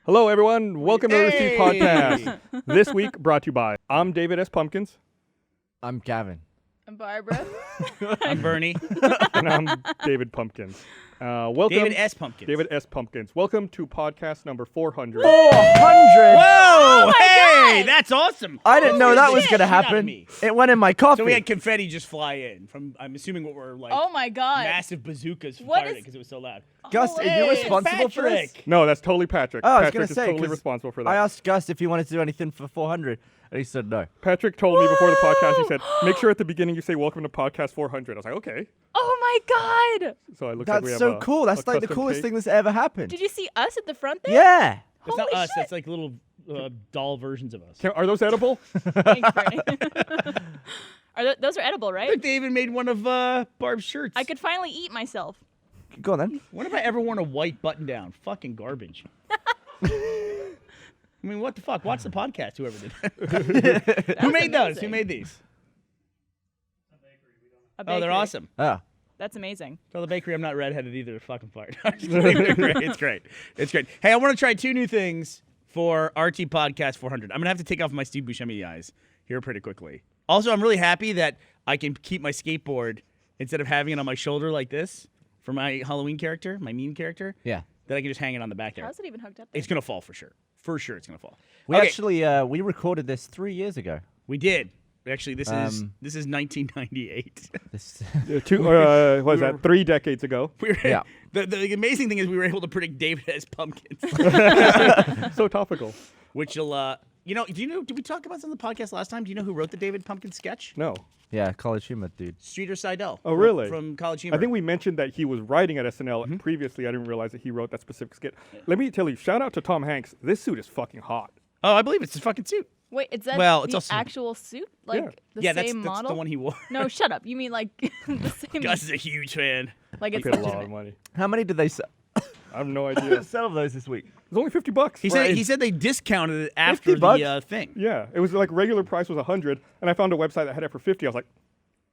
Hello, everyone. Welcome to the Rooster Teeth Podcast. This week brought to you by I'm David S. Pumpkins. I'm Gavin. I'm Barbara. I'm Burnie. And I'm David Pumpkins. Welcome. David S. Pumpkins. David S. Pumpkins. Welcome to podcast number 400. 400! Whoa! Hey, God. that's awesome. I didn't know that was Shit going to out of happen. me. It went in my coffee. So we had confetti just fly in from, I'm assuming what were like Oh my god. massive bazookas What fired is- because it was so loud. Gus, are you Hey, responsible for this? Patrick. No, that's totally Patrick. Oh, I was Patrick gonna is say, totally 'cause responsible for that. I asked Gus if he wanted to do anything for 400, and he said no. Patrick told me before the podcast, he said, make sure at the beginning you say welcome to podcast 400. I was like, okay. Oh my god. So I looked like we That's have so cool. That's like the custom coolest cake. thing that's ever happened. Did you see us at the front there? Yeah. That's not Holy us. shit. That's like little doll versions of us. Are those edible? Thanks, Bernie. Those are edible, right? Look, they even made one of Barb's shirts. I could finally eat myself. Go on then. When have I ever worn a white button down? Fucking garbage. I mean, what the fuck? Watch the podcast, whoever did that. Who made those? Who amazing. made these? A Oh, they're bakery. awesome. Oh. That's amazing. Tell the bakery I'm not redheaded either. They're fucking fired. They're great. It's great. It's great. Hey, I want to try two new things for RT Podcast 400. I'm going to have to take off my Steve Buscemi eyes here pretty quickly. Also, I'm really happy that I can keep my skateboard instead of having it on my shoulder like this for my Halloween character, my meme character, Yeah. that I can just hang it on the back there. How's it even hooked up there? It's going to fall for sure. For sure it's going to fall. We Okay, actually, we recorded this 3 years ago. we did. Actually, this is 1998. This, What was that? 3 decades ago. We were, Yeah. The amazing thing is we were able to predict David as Pumpkins. So topical. Which will, did we talk about this on the podcast last time? Do you know who wrote the David Pumpkin sketch? No. yeah, College Humor, dude. Streeter Seidel. Oh, really? From College Humor. I think we mentioned that he was writing at SNL previously. I didn't realize that he wrote that specific skit. Let me tell you, shout out to Tom Hanks. This suit is fucking hot. Oh, I believe it's his fucking suit. Wait, is that Well, it's the also- actual suit? Like the Yeah, same that's model? the one he wore. No, shut up. You mean like the same Gus is a huge fan. like He it's paid a lot legitimate. of money. How many did they I have no idea. sell of those this week? It's only $50. He said they discounted it after the $50? thing. Yeah, it was like regular price was 100, and I found a website that had it for 50. I was like,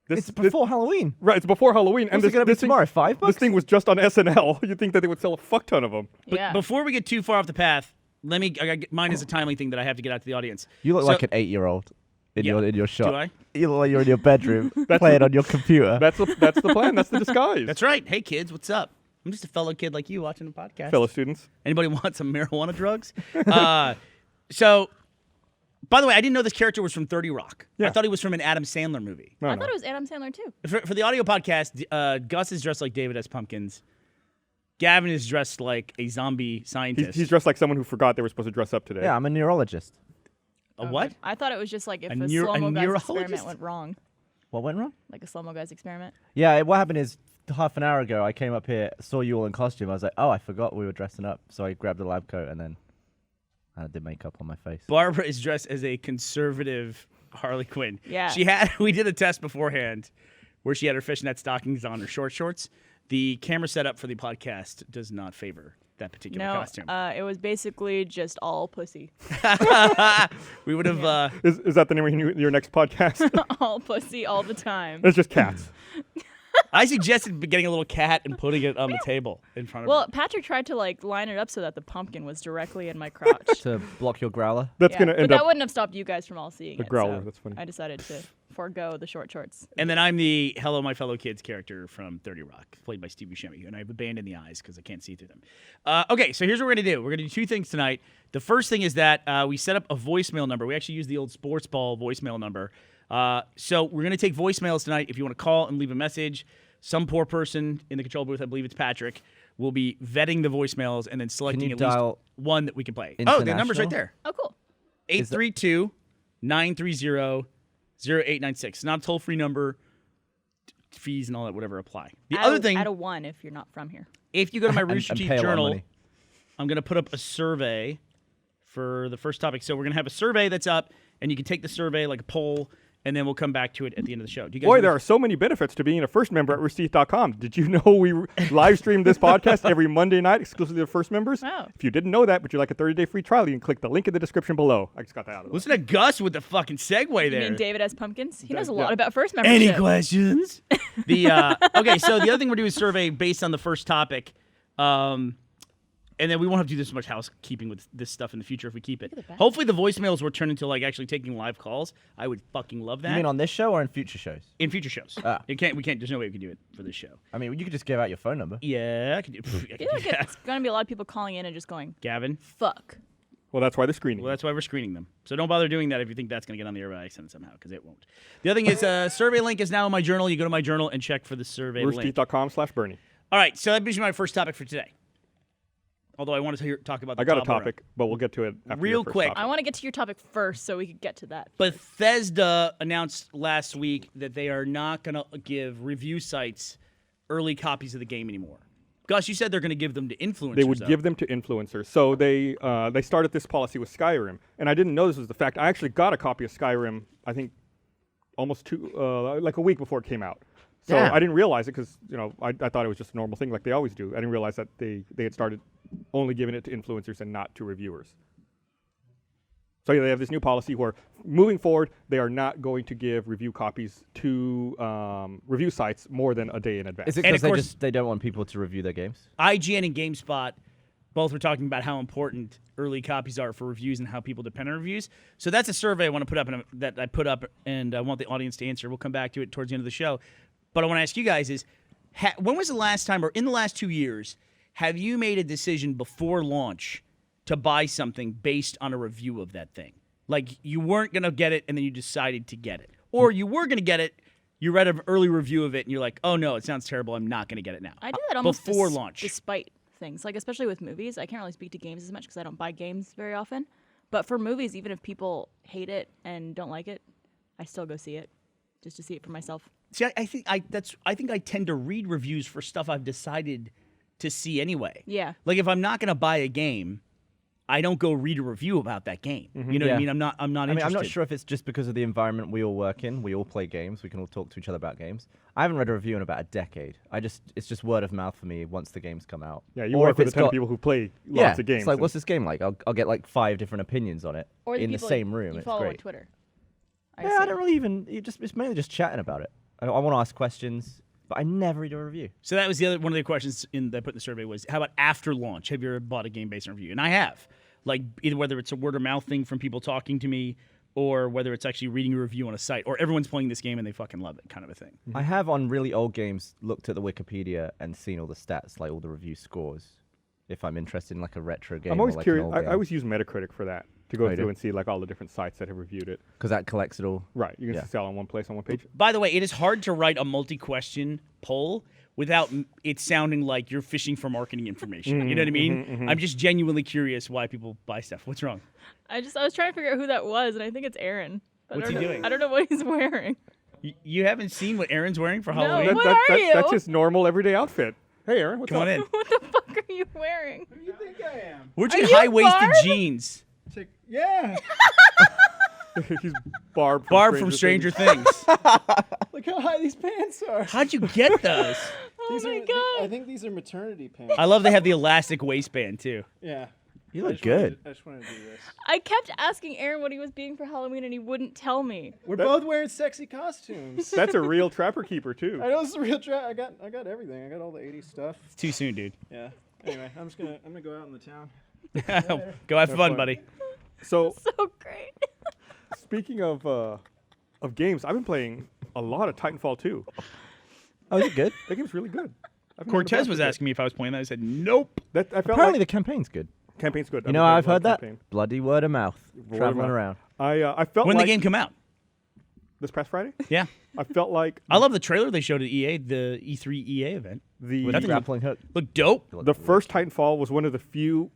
It's before Halloween. right, it's before Halloween, and What's it going to be thing- tomorrow? $5? This thing was just on SNL. You'd think that they would sell a fuck ton of them. But Yeah. before we get too far off the path, mine is a timely thing that I have to get out to the audience. You look So- like an 8-year-old in Yeah. your shot. Do I? You look like you're in your bedroom playing on your computer. That's the plan. That's the disguise. That's right. Hey, kids, what's up? I'm just a fellow kid like you watching the podcast. fellow students. Anybody want some marijuana drugs? So, by the way, I didn't know this character was from 30 Rock. Yeah. I thought he was from an Adam Sandler movie. No, I no. thought it was Adam Sandler too. For the audio podcast, Gus is dressed like David S. Pumpkins. Gavin is dressed like a zombie scientist. He's dressed like someone who forgot they were supposed to dress up today. Yeah, I'm a neurologist. A what? I thought it was just like if A a, neur- a slow-mo guy's neurologist? experiment went wrong. What went wrong? Like a slow-mo guy's experiment. Yeah, what happened is half an hour ago I came up here, saw you all in costume. I was like, oh, I forgot we were dressing up. So I grabbed a lab coat and then I did makeup on my face. Barbara is dressed as a conservative Harley Quinn. Yeah. We did a test beforehand where she had her fishnet stockings on, her short shorts. The camera setup for the podcast does not favor that particular No, costume. it was basically just all pussy. We would have. Is that the name of your next podcast? All pussy all the time. It's just cats. I suggested getting a little cat and putting it on the table in front of Well, her. Patrick tried to like line it up so that the pumpkin was directly in my crotch. To block your growler. That's Yeah, gonna but end that up wouldn't have stopped you guys from all seeing the it. growler. so That's funny. I decided to forego the short shorts. And then I'm the Hello, My Fellow Kids character from 30 Rock, played by Steve Buscemi, and I have a band in the eyes because I can't see through them. Okay, so here's what we're going to do. We're going to do two things tonight. The first thing is that we set up a voicemail number. We actually use the old sports ball voicemail number. So we're going to take voicemails tonight. If you want to call and leave a message, some poor person in the control booth, I believe it's Patrick, will be vetting the voicemails and then selecting you at least dial one that we can play. Oh, the number's right international? there. Oh, cool. 832-930-0896. It's not a toll-free number. Fees and all that, whatever, apply. The Add other a- thing, add a 1 if you're not from here. if you go to my And- Rooster and Teeth pay a lot of journal, money. I'm going to put up a survey for the first topic. So we're going to have a survey that's up, and you can take the survey like a poll, and then we'll come back to it at the end of the show. Do you guys Boy, know- there are so many benefits to being a first member at roosterteeth.com. Did you know we live stream this podcast every Monday night exclusively to first members? Wow. If you didn't know that, but you'd like a 30-day free trial, you can click the link in the description below. I just got that out of the way. Listen to Gus with the fucking segue You there. mean David S. Pumpkins? He knows a Yeah. lot about first membership. Any questions? Okay, so the other thing we're doing is survey based on the first topic. And and then we won't have to do this much housekeeping with this stuff in the future if we keep it. Look at that. Hopefully the voicemails will turn into like actually taking live calls. I would fucking love that. You mean on this show or in future shows? in future shows. Ah. We can't. There's no way we can do it for this show. I mean, you could just give out your phone number. Yeah, I can do. I I can feel do like that. it's gonna be a lot of people calling in and just going, Gavin. "Fuck." Well, that's why they're screening. Well, that's why we're screening them. So don't bother doing that if you think that's going to get on the air by accident somehow, because it won't. The other thing is, survey link is now in my journal. You go to my journal and check for the survey link. Roosterteeth.com/Burnie. All right, so that brings me to my first topic for today. Although I wanted to talk about the I got a top order. topic, but we'll get to it after Real your first quick. topic. I want to get to your topic first so we could get to that. Bethesda announced last week that they are not going to give review sites early copies of the game anymore. Gus, you said they're going to give them to influencers. They would though. give them to influencers. So they started this policy with Skyrim, and I didn't know this was the fact. I actually got a copy of Skyrim, I think, almost like a week before it came out. So Damn. I didn't realize it because I thought it was just a normal thing like they always do. I didn't realize that they had started only giving it to influencers and not to reviewers. So yeah, they have this new policy where moving forward, they are not going to give review copies to review sites more than a day in advance. Is it And because of course- they don't want people to review their games? IGN and GameSpot both were talking about how important early copies are for reviews and how people depend on reviews. So that's a survey I want to put up that I put up, and I want the audience to answer. We'll come back to it towards the end of the show. But I want to ask you guys is, when was the last time, or in the last 2 years, have you made a decision before launch to buy something based on a review of that thing? Like you weren't going to get it and then you decided to get it. Or you were going to get it, you read an early review of it and you're like, oh no, it sounds terrible, I'm not going to get it now. I do that almost before launch. despite things. Like, especially with movies. I can't really speak to games as much because I don't buy games very often. But for movies, even if people hate it and don't like it, I still go see it just to see it for myself. See, I think I tend to read reviews for stuff I've decided to see anyway. Yeah. Like if I'm not going to buy a game, I don't go read a review about that game. You know what I Yeah. mean? I'm not I mean, interested. I'm not sure if it's just because of the environment we all work in. We all play games. We can all talk to each other about games. I haven't read a review in about a decade. It's just word of mouth for me once the games come out. Yeah, you Or work if with a it's ton of got- people who play Yeah, lots of games. it's like, and- what's this game like? I'll get like 5 different opinions on it Or in the people same room. you It's follow on great. Twitter. Yeah, I see. don't really even. It's mainly just chatting about it. I want to ask questions, but I never read a review. So that was the other one of the questions that I put in the survey was, how about after launch? Have you ever bought a game based on review? And I have. Like either whether it's a word of mouth thing from people talking to me, or whether it's actually reading a review on a site, or everyone's playing this game and they fucking love it, kind of a thing. I have on really old games looked at the Wikipedia and seen all the stats, like all the review scores. If I'm interested in like a retro game, I'm always or like curious. an old I game. always use Metacritic for that to go Oh, you through do? and see like all the different sites that have reviewed it. because that collects it all. Right, you can Yeah. sell on one place on one page. By the way, it is hard to write a multi-question poll without it sounding like you're fishing for marketing information. You know what I mean? I'm just genuinely curious why people buy stuff. What's wrong? I was trying to figure out who that was, and I think it's Aaron. But What's I he don't know- doing? I don't know what he's wearing. You haven't seen what Aaron's wearing for No. Halloween? What are you? That's his normal everyday outfit. Hey, Aaron, what's Come up? on in. What the fuck are you wearing? Who do you think I am? Where'd Are you you get high-waisted Barb? jeans? Yeah. He's Barb. Barb from Stranger Things. Look how high these pants are. How'd you get those? Oh These my are, god. I think these are maternity pants. I love they have the elastic waistband too. Yeah. You I look just wanted good. to- I just wanted to do this. I kept asking Aaron what he was being for Halloween, and he wouldn't tell me. We're That- both wearing sexy costumes. That's a real trapper keeper too. I know this is a real trap. I got everything. I got all the 80s stuff. It's too soon, dude. Yeah. Anyway, I'm gonna go out in the town. Go have fun, fun. buddy. So So great. speaking of games, I've been playing a lot of Titanfall 2. Oh, is it good? That game's really good. I've been having a Cortez blast was with it. asking me if I was playing that. I said nope. That I felt Apparently, like the campaign's good. campaign's good. You know, I've I've heard that campaign. bloody word of mouth Word of traveling mouth. around. I felt When like the game come out? this past Friday. Yeah. I felt like I love the trailer they showed at EA, the E3 EA event. the With That the thing grappling hook. Look dope. It looked the really first Titanfall was one of the few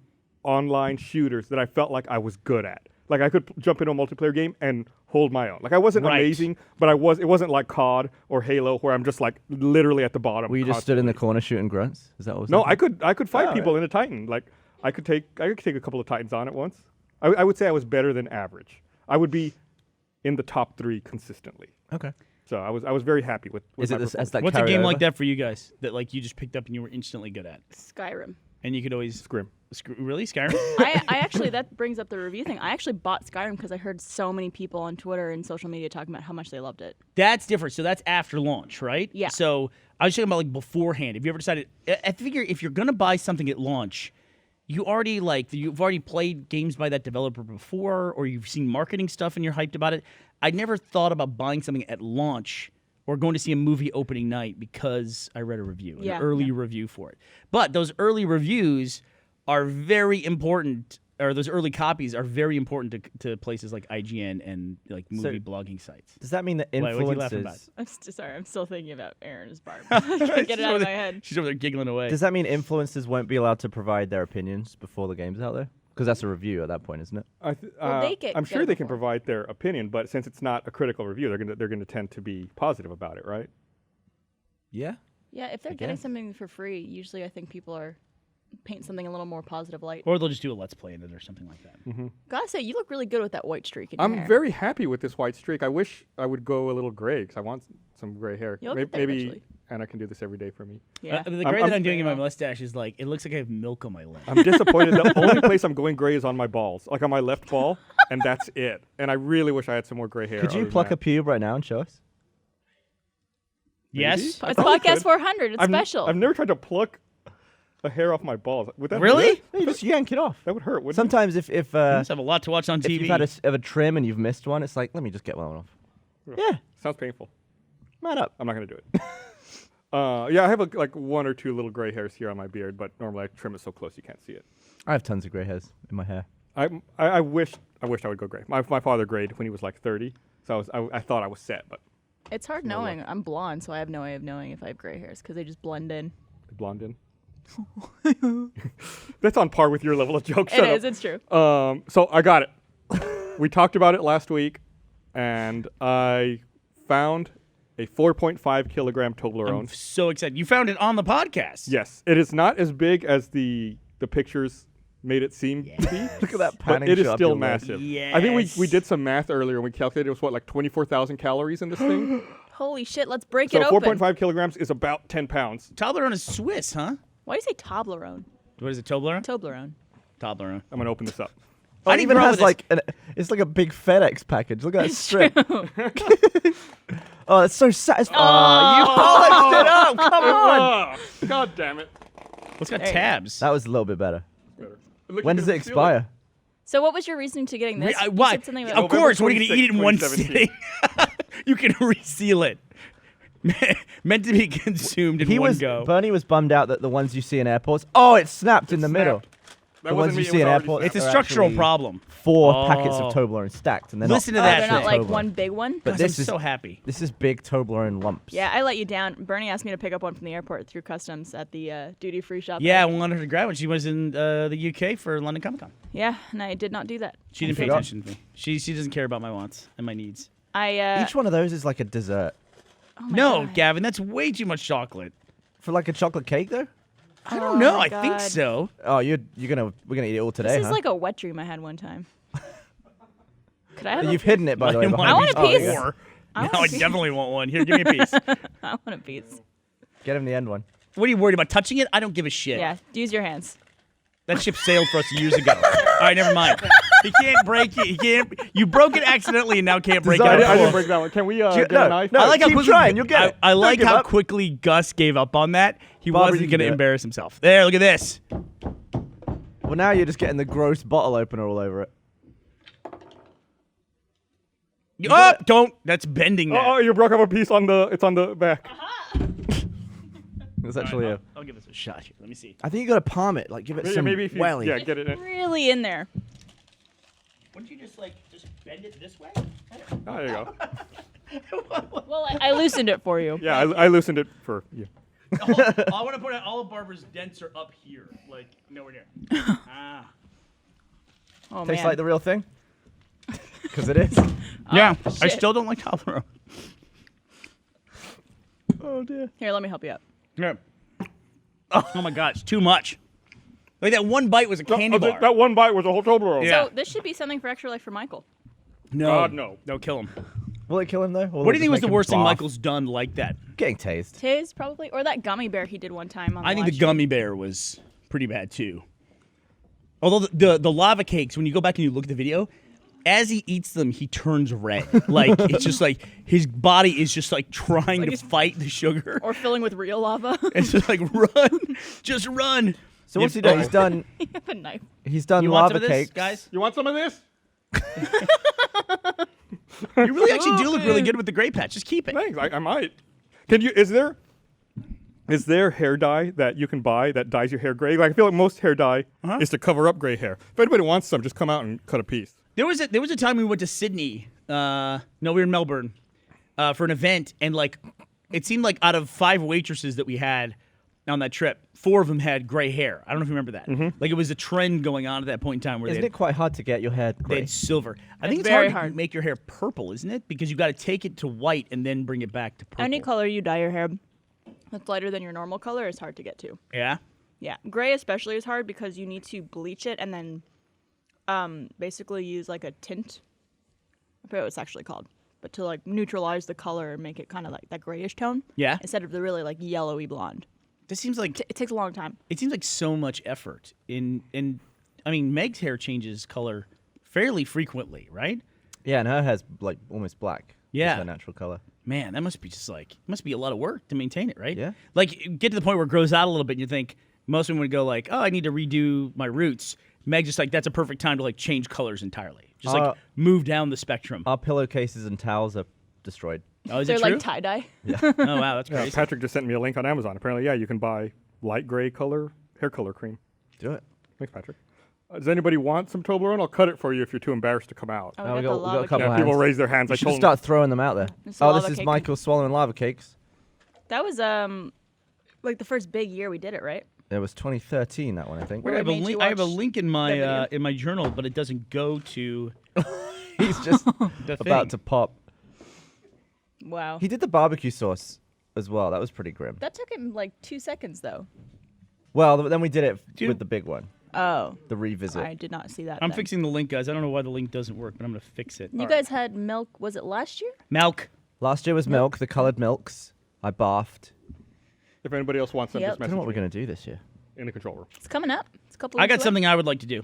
online shooters that I felt like I was good at. Like I could jump into a multiplayer game and hold my own. Like I wasn't Right. amazing, but it wasn't like COD or Halo where I'm just like literally at the bottom. Were you just stood in the constantly. corner shooting grunts? Is that what was No, happening? I could fight Oh, people in a Titan. Like I could take a couple of Titans on at once. I would say I was better than average. I would be in the top 3 consistently. Okay. So I was very happy with Is my it this, as performance. that What's a carried game like over? that for you guys that like you just picked up and you were instantly good at? Skyrim. And you could always Scrim. really Skyrim? I actually, that brings up the review thing. I actually bought Skyrim because I heard so many people on Twitter and social media talking about how much they loved it. That's different. So that's after launch, right? Yeah. So I was talking about like beforehand. Have you ever decided? I figure if you're gonna buy something at launch, you've already played games by that developer before, or you've seen marketing stuff and you're hyped about it. I never thought about buying something at launch or going to see a movie opening night because I read a review, an early review for it. But those early reviews are very important, or those early copies are very important to places like IGN and like movie blogging sites. Does that mean that Why, what are you laughing influencers? I'm sorry. I'm still thinking about Aaron's barb. I can't get it out of my head. She's over there giggling away. Does that mean influencers won't be allowed to provide their opinions before the game's out there? Because that's a review at that point, isn't it? Well, they get I'm sure good they can before. provide their opinion, but since it's not a critical review, they're gonna tend to be positive about it, right? Yeah. Yeah, if they're I getting guess. something for free, usually I think people are paint something a little more positive light. Or they'll just do a let's play in it or something like that. Gotta say, you look really good with that white streak in your I'm hair. very happy with this white streak. I wish I would go a little gray because I want some gray hair. You'll get there Maybe eventually. Anna can do this every day for me. Yeah. The gray that I'm doing in my Very well. mustache is like, it looks like I have milk on my lip. I'm disappointed. The only place I'm going gray is on my balls, like on my left ball, and that's it. And I really wish I had some more gray hair. Could you other than pluck a that. pube right now and show us? Yes? Maybe? I It's probably podcast could. 400. It's special. I've never tried to pluck a hair off my balls. Would that Really? hurt? No, you just yank it off. That would hurt, wouldn't Sometimes if You must have a lot to watch on if TV. you've had a trim and you've missed one, it's like, let me just get one off. Yeah, it? Sounds painful. man up. I'm not gonna do it. Yeah, I have like one or two little gray hairs here on my beard, but normally I trim it so close you can't see it. I have tons of gray hairs in my hair. I wish I would go gray. My father grayed when he was like 30, so I thought I was set, but It's hard knowing. I'm blonde, so I have no way of knowing if I have gray hairs because they just blend in. blonde in. That's on par with your level of joke. It Shut is. up. It's true. So I got it. We talked about it last week, and I found a 4.5 kilogram I'm Toblerone. so excited. You found it on the podcast. Yes, it is not as big as the pictures made it seem to be. Look at that But panning it is shot of still your leg. massive. I think we Yes. did some math earlier and we calculated it was what, like 24,000 calories in this thing? Holy shit! Let's break So it open. 4.5 kilograms is about 10 pounds. Toblerone is Swiss, huh? Why do you say Toblerone? What is it, Toblerone? Toblerone. Toblerone. I'm going to open this up. Oh, I it didn't even grow up has with this. like it's like a big FedEx package. Look at that strip. Oh, it's so satisfying. Oh, you polished it up. Come on. God damn it. It's got There you go. tabs. That was a little bit better. Better. Look, When you does can it seal expire? So, what was your reasoning to getting this? You Why? said something about Of course, what are you going to eat it in one 26, sitting? You can reseal it. Meant to be consumed in one go. Burnie was bummed out that the ones you see in airports. Oh, it snapped in the middle. snapped. That The wasn't ones me, you it see was in already airports. It's a snapped. are structural actually problem. 4 packets of Oh. Toblerone stacked, and they're Listen not. to that they're not shit. like one big one. But Guys, this I'm is so happy. This is big Toblerone lumps. Yeah, I let you down. Bernie asked me to pick up one from the airport through customs at the duty-free shop. Yeah, I wanted her to grab it. She was in the UK for London Comic Con. Yeah, and I did not do that. She didn't pay forgot. attention to me. She doesn't care about my wants and my needs. Each one of those is like a dessert. Oh my No, God. Gavin, that's way too much chocolate. For like a chocolate cake, though. I don't know. my I think God. so. Oh, we're gonna eat it all today, This is huh? like a wet dream I had one time. Could I have You've hidden it, by the way. I behind want you. a Oh, piece. yeah. More. I Now want a I piece. definitely want one. Here, give me a piece. I want a piece. Get him the end one. What are you worried about? Touching it? I don't give a shit. Yeah, use your hands. That ship sailed for us years ago. All right, never mind. He can't break it. He can't. You broke it accidentally and now can't break Design it. it I for- didn't break that one. Can we get no, a knife? no. I like how keep quickly, trying, you'll get it. I Don't like give how up. quickly Gus gave up on that. He Barbara, wasn't you going to can do it. embarrass himself. There, look at this. Well, now you're just getting the gross bottle opener all over it. Oh, don't. That's bending that. Oh, you broke up a piece on the. It's on the back. It's actually a. I'll give this a shot here. Let me see. I think you gotta palm it, like give it Maybe, some maybe if you welly. yeah, get it in. Really in there. Wouldn't you just bend it this way? Oh, there you go. Well, I loosened it for you. Yeah, I loosened it for you. I want to put out all of Barbara's dents are up here, like nowhere near. Ah. Oh Tastes man. like the real thing. Because it is. Yeah, I shit. still don't like Toblerone. Oh dear. Here, let me help you out. Yeah. Oh my God, it's too much. Like that one bite was a candy bar. That one bite was a whole Toblerone. Yeah. So this should be something for extra life for Michael. No, God, no. no, kill him. Will it kill him though? Or will What it do you think just was the make him worst thing barf? Michael's done like that? Getting tased. His probably, or that gummy bear he did one time on. I think the live gummy bear was pretty bad too. Although the lava cakes, when you go back and you look at the video, as he eats them, he turns red. Like it's just like his body is just like trying Like to it's- fight the sugar. stream. Or filling with real lava. It's just like run, just run. So what's he done? He's done. a knife. He's done You want some lava of this, cakes. guys? You want some of this? You really actually do look really good with the gray patch. Just keep it. Thanks. I might. Can you? Is there hair dye that you can buy that dyes your hair gray? Like I feel like most hair dye is to cover up gray hair. If anybody wants some, just come out and cut a piece. There was a time we went to Sydney. No, we were in Melbourne for an event, and like it seemed like out of 5 waitresses that we had on that trip, 4 of them had gray hair. I don't know if you remember that. Like it was a trend going on at that point in time where Isn't they it quite hard to get your hair they gray? had silver. I think It's it's hard, very to hard. make your hair purple, isn't it? Because you got to take it to white and then bring it back to purple. Any color you dye your hair that's lighter than your normal color is hard to get to. Yeah. Yeah, gray especially is hard because you need to bleach it and then basically use like a tint. I forget what it's actually called, but to like neutralize the color and make it kind of like that grayish tone. Yeah. Instead of the really like yellowy blonde. This seems like It takes a long time. it seems like so much effort. I mean, Meg's hair changes color fairly frequently, right? Yeah, and her hair's like almost black. Yeah. It's her natural color. Man, that must be just like it must be a lot of work to maintain it, right? Yeah. Like get to the point where it grows out a little bit, and you think most women would go like, "Oh, I need to redo my roots." Meg's just like, "That's a perfect time to like change colors entirely, just like move down the spectrum." Our pillowcases and towels are destroyed. Oh, is They're it true? like tie dye. Oh wow, that's Yeah, crazy. Patrick just sent me a link on Amazon. Apparently, yeah, you can buy light gray color hair color cream. Do it. Thanks, Patrick. Does anybody want some Toblerone? I'll cut it for you if you're too embarrassed to come out. Oh, Oh, we got the we got lava a couple Yeah, cake. hands. people raise their hands. You I should told just them. start throwing them out there. It's Oh, lava this is cake. Michael swallowing lava cakes. That was like the first big year we did it, right? It was 2013, that one, I think. Where I have a made you link. I have a watch link in that my video. in my journal, but it doesn't go to He's just the about thing. to pop. Wow. He did the barbecue sauce as well. That was pretty grim. That took him like 2 seconds though. Well, then we did it Dude. with the big one, Oh. the revisit. I did not see that. I'm then. fixing the link, guys. I don't know why the link doesn't work, but I'm gonna fix it. You All guys had milk, was it last year? Milk. Last year was milk, the colored milks. I barfed. If anybody else wants some, Yep. just I don't message know what we're me going to do this year. in the control room. It's coming up. It's a couple I weeks got away. something I would like to do.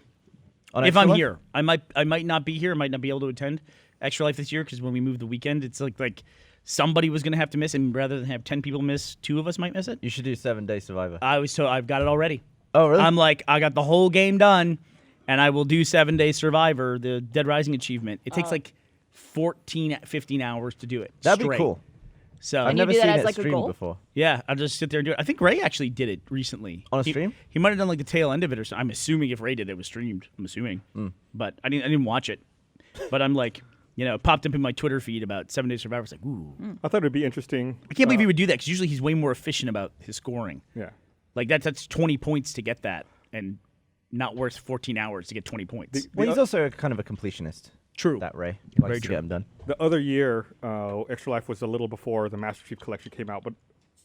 On If Extra I'm Life? here, I might not be here. I might not be able to attend Extra Life this year because when we move the weekend, it's like somebody was gonna have to miss, and rather than have 10 people miss, 2 of us might miss it. You should do 7 Day Survivor. I was told I've got it already. Oh, really? I'm like I got the whole game done, and I will do 7 Day Survivor, the Dead Rising achievement. It takes like 14, 15 hours to do it. That'd be straight. cool. So I've And you never do that seen as, it like, a streamed goal? before. yeah, I'll just sit there and do it. I think Ray actually did it recently On a He- stream? He might have done like the tail end of it or something. I'm assuming if Ray did it was streamed. I'm assuming, but I didn't watch it. But I'm like, it popped up in my Twitter feed about 7 Days Survivor. It's like, ooh, I thought it would be interesting. I can't believe he would do that because usually he's way more efficient about his scoring. Yeah. Like that's 20 points to get that, and not worth 14 hours to get 20 points. Well, he's also kind of a completionist. True. That Ray. He likes Very to true. get them done. The other year, Extra Life was a little before the Master Chief Collection came out, but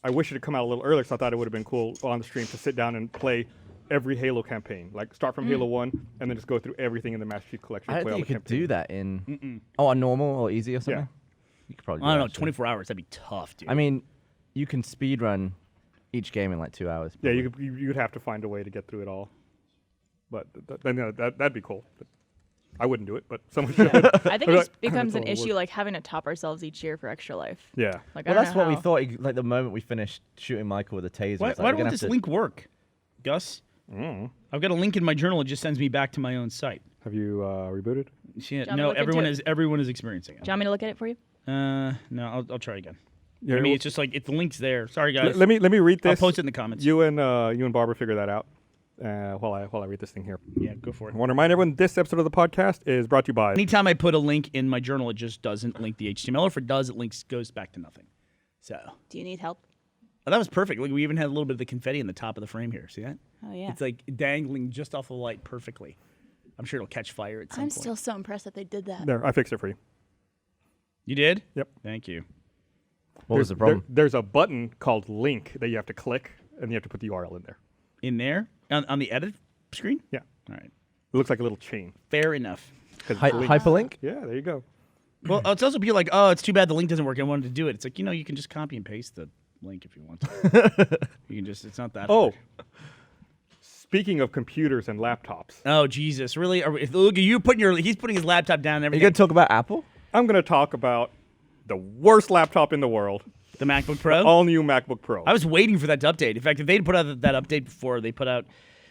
I wish it had come out a little earlier, so I thought it would have been cool on the stream to sit down and play every Halo campaign. Like start from Halo 1 and then just go through everything in the Master Chief Collection. I and don't play think all you the could do that in on normal or easy or something. You could probably do I don't that, know, actually. 24 hours. That'd be tough, dude. I mean, you can speed run each game in like 2 hours. Yeah, probably. you'd have to find a way to get through it all. But that'd be cool. But I wouldn't do it, but someone should. I think it Like, becomes an that's all it issue like having to top ourselves each year for Extra Life. Yeah. Like Well, I don't that's know what we how- thought. Like the moment we finished shooting Michael with a taser. why it's like, why we're don't gonna this have to- link work, Gus? I've got a link in my journal. It just sends me back to my own site. Have you rebooted? See, John, no, look into it. everyone is experiencing it. Do you want me to look at it for you? No, I'll try again. Yeah, I mean, it's just like if the link's there. Sorry, guys. let me read this. I'll post it in the comments. You and Barbara figure that out while I read this thing here. Yeah, go for it. I want to remind everyone this episode of the podcast is brought to you by. Anytime I put a link in my journal, it just doesn't link the HTML. Or if it does, it goes back to nothing. So Do you need help? oh, that was perfect. Look, we even had a little bit of the confetti in the top of the frame here. See that? Oh yeah. It's like dangling just off the light perfectly. I'm sure it'll catch fire at some I'm point. still so impressed that they did that. There, I fixed it for you. You did? Yep. Thank you. What was the There- problem? there's a button called link that you have to click, and you have to put the URL in there. In there on the edit screen. Yeah. All right. It looks like a little chain. Fair enough. 'Cause it's linked. Hyperlink? Yeah, there you go. Well, it's also people like, oh, it's too bad the link doesn't work. I wanted to do it. It's like, you can just copy and paste the link if you want to. You can just, it's not that Oh, hard. speaking of computers and laptops, Oh, Jesus. Really? Look at you he's putting his laptop down and Are you everything. going to talk about Apple? I'm going to talk about the worst laptop in the world, The MacBook Pro? all new MacBook Pro. I was waiting for that to update. In fact, if they'd put out that update before they put out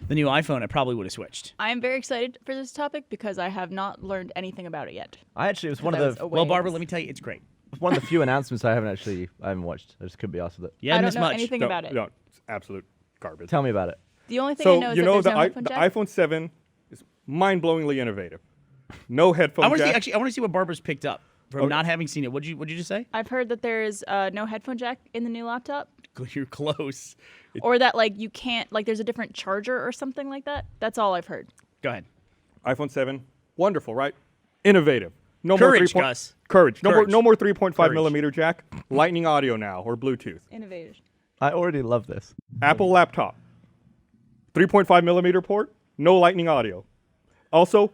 the new iPhone, I probably would have switched. I am very excited for this topic because I have not learned anything about it yet. It was one Because I of was the away Well, at Barbara, this- let me tell you, it's great. one of the few announcements I haven't watched. I just couldn't be asked with it. You I haven't don't missed know much. anything No, about it. no, it's absolute garbage. Tell me about it. The only thing I So know is you that know there's the, no headphone the jack. iPhone 7 is mind-blowingly innovative. No headphone I want to see. jack. Actually, I want to see what Barbara's picked up from Okay. not having seen it. What'd you just say? I've heard that there's no headphone jack in the new laptop, You're close. or that like you can't like there's a different charger or something like that. That's all I've heard. Go ahead. iPhone 7, wonderful, right? Innovative. No Courage, more Gus. Courage. Courage. No more 3.5 Courage. millimeter jack. Lightning audio now or Bluetooth. Innovative. I already love this. Apple laptop. 3.5 millimeter port. No lightning audio. Also,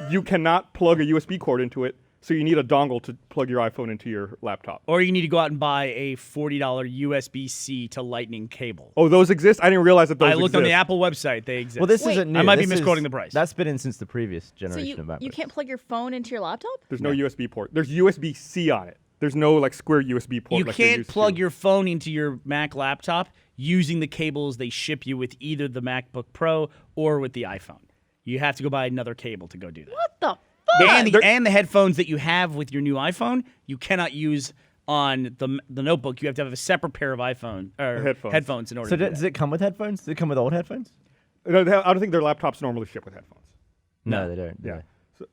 you cannot plug a USB cord into it, so you need a dongle to plug your iPhone into your laptop. Or you need to go out and buy a $40 USB-C to Lightning cable. Oh, those exist? I didn't realize that those I looked on the exist. Apple website; they exist. Well, this Wait. isn't new. I might be This misquoting is- the price. That's been in since the previous So generation of MacBooks. you can't plug your phone into your laptop? There's no USB port. There's USB-C on it. There's no like square USB port. You like there can't used plug to. your phone into your Mac laptop using the cables they ship you with either the MacBook Pro or with the iPhone. You have to go buy another cable to go do that. What the fuck? And the headphones that you have with your new iPhone, you cannot use on the notebook. You have to have a separate pair of headphones in order So to do does that. it come with headphones? Does it come with old headphones? No, I don't think their laptops normally ship with headphones. No, they don't. do Yeah. they?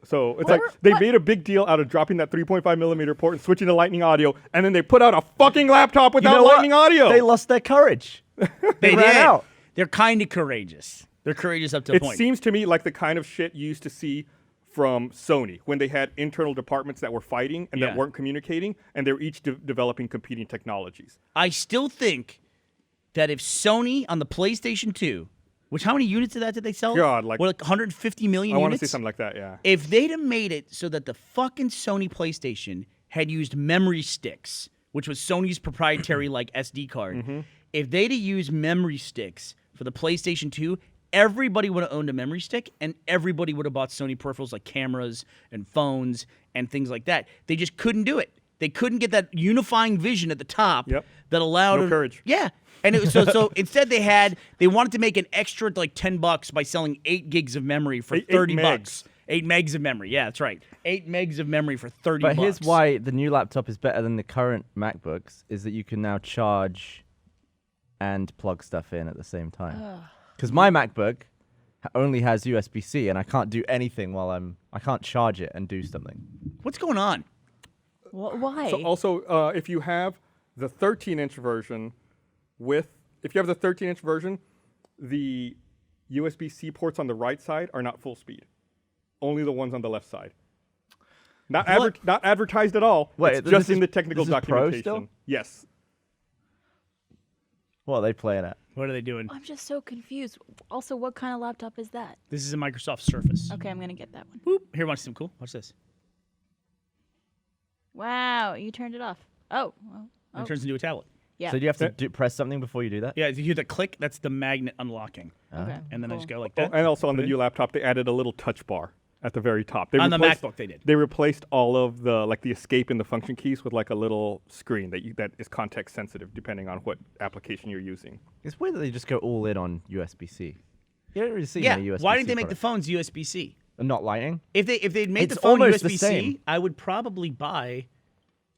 So it's What? like they What? made a big deal out of dropping that 3.5 millimeter port and switching to Lightning audio, and then they put out a fucking laptop You without know what? Lightning audio. They lost their courage. They ran did. out. They're kind of courageous. They're courageous up to a It point. seems to me like the kind of shit you used to see from Sony when they had internal departments that were fighting and Yeah. that weren't communicating, and they're each developing competing technologies. I still think that if Sony on the PlayStation 2, which how many units of that did they sell? God, like- 150 million I want to units? see something like that. Yeah. If they'd have made it so that the fucking Sony PlayStation had used memory sticks, which was Sony's proprietary like SD card, Mm-hmm. if they'd have used memory sticks for the PlayStation 2, everybody would have owned a memory stick and everybody would have bought Sony peripherals like cameras and phones and things like that. They just couldn't do it. They couldn't get that unifying vision at the top Yep. that allowed No them- courage. Yeah. And it was, so instead they wanted to make an extra like $10 by selling 8 gigs of memory for Eight 30 megs. bucks. 8 megs of memory. Yeah, that's right. 8 megs of memory for 30 But bucks. here's why the new laptop is better than the current MacBooks is that you can now charge and plug stuff in at the same time. Because my MacBook only has USB-C and I can't do anything I can't charge it and do something. What's going on? Why? So also, if you have the 13-inch version if you have the 13-inch version, the USB-C ports on the right side are not full speed. Only the ones on the left side. Not advertised at all. Wait, it's this just is- in the technical this is Pro documentation. still? Yes. What are they playing at? What are they doing? I'm just so confused. Also, what kind of laptop is that? This is a Microsoft Surface. Okay, I'm gonna get that one. Boop. Here, watch something cool. Watch this. Wow, you turned it off. Oh, well, It turns into a tablet. yeah. So do you have to press something before you do that? Yeah, if you hear the click, that's the magnet unlocking. okay. And then I just cool. go like Oh, that. and also on the new laptop, they added a little touch bar at the very top. They On the replaced- MacBook, they did. They replaced all of the the escape and the function keys with like a little screen that is context sensitive depending on what application you're using. It's weird that they just go all in on USB-C. You don't really see Yeah. many USB-C Why didn't they make the products. phones USB-C? Not Lightning? If they'd made It's the phone almost the USB-C, same. I would probably buy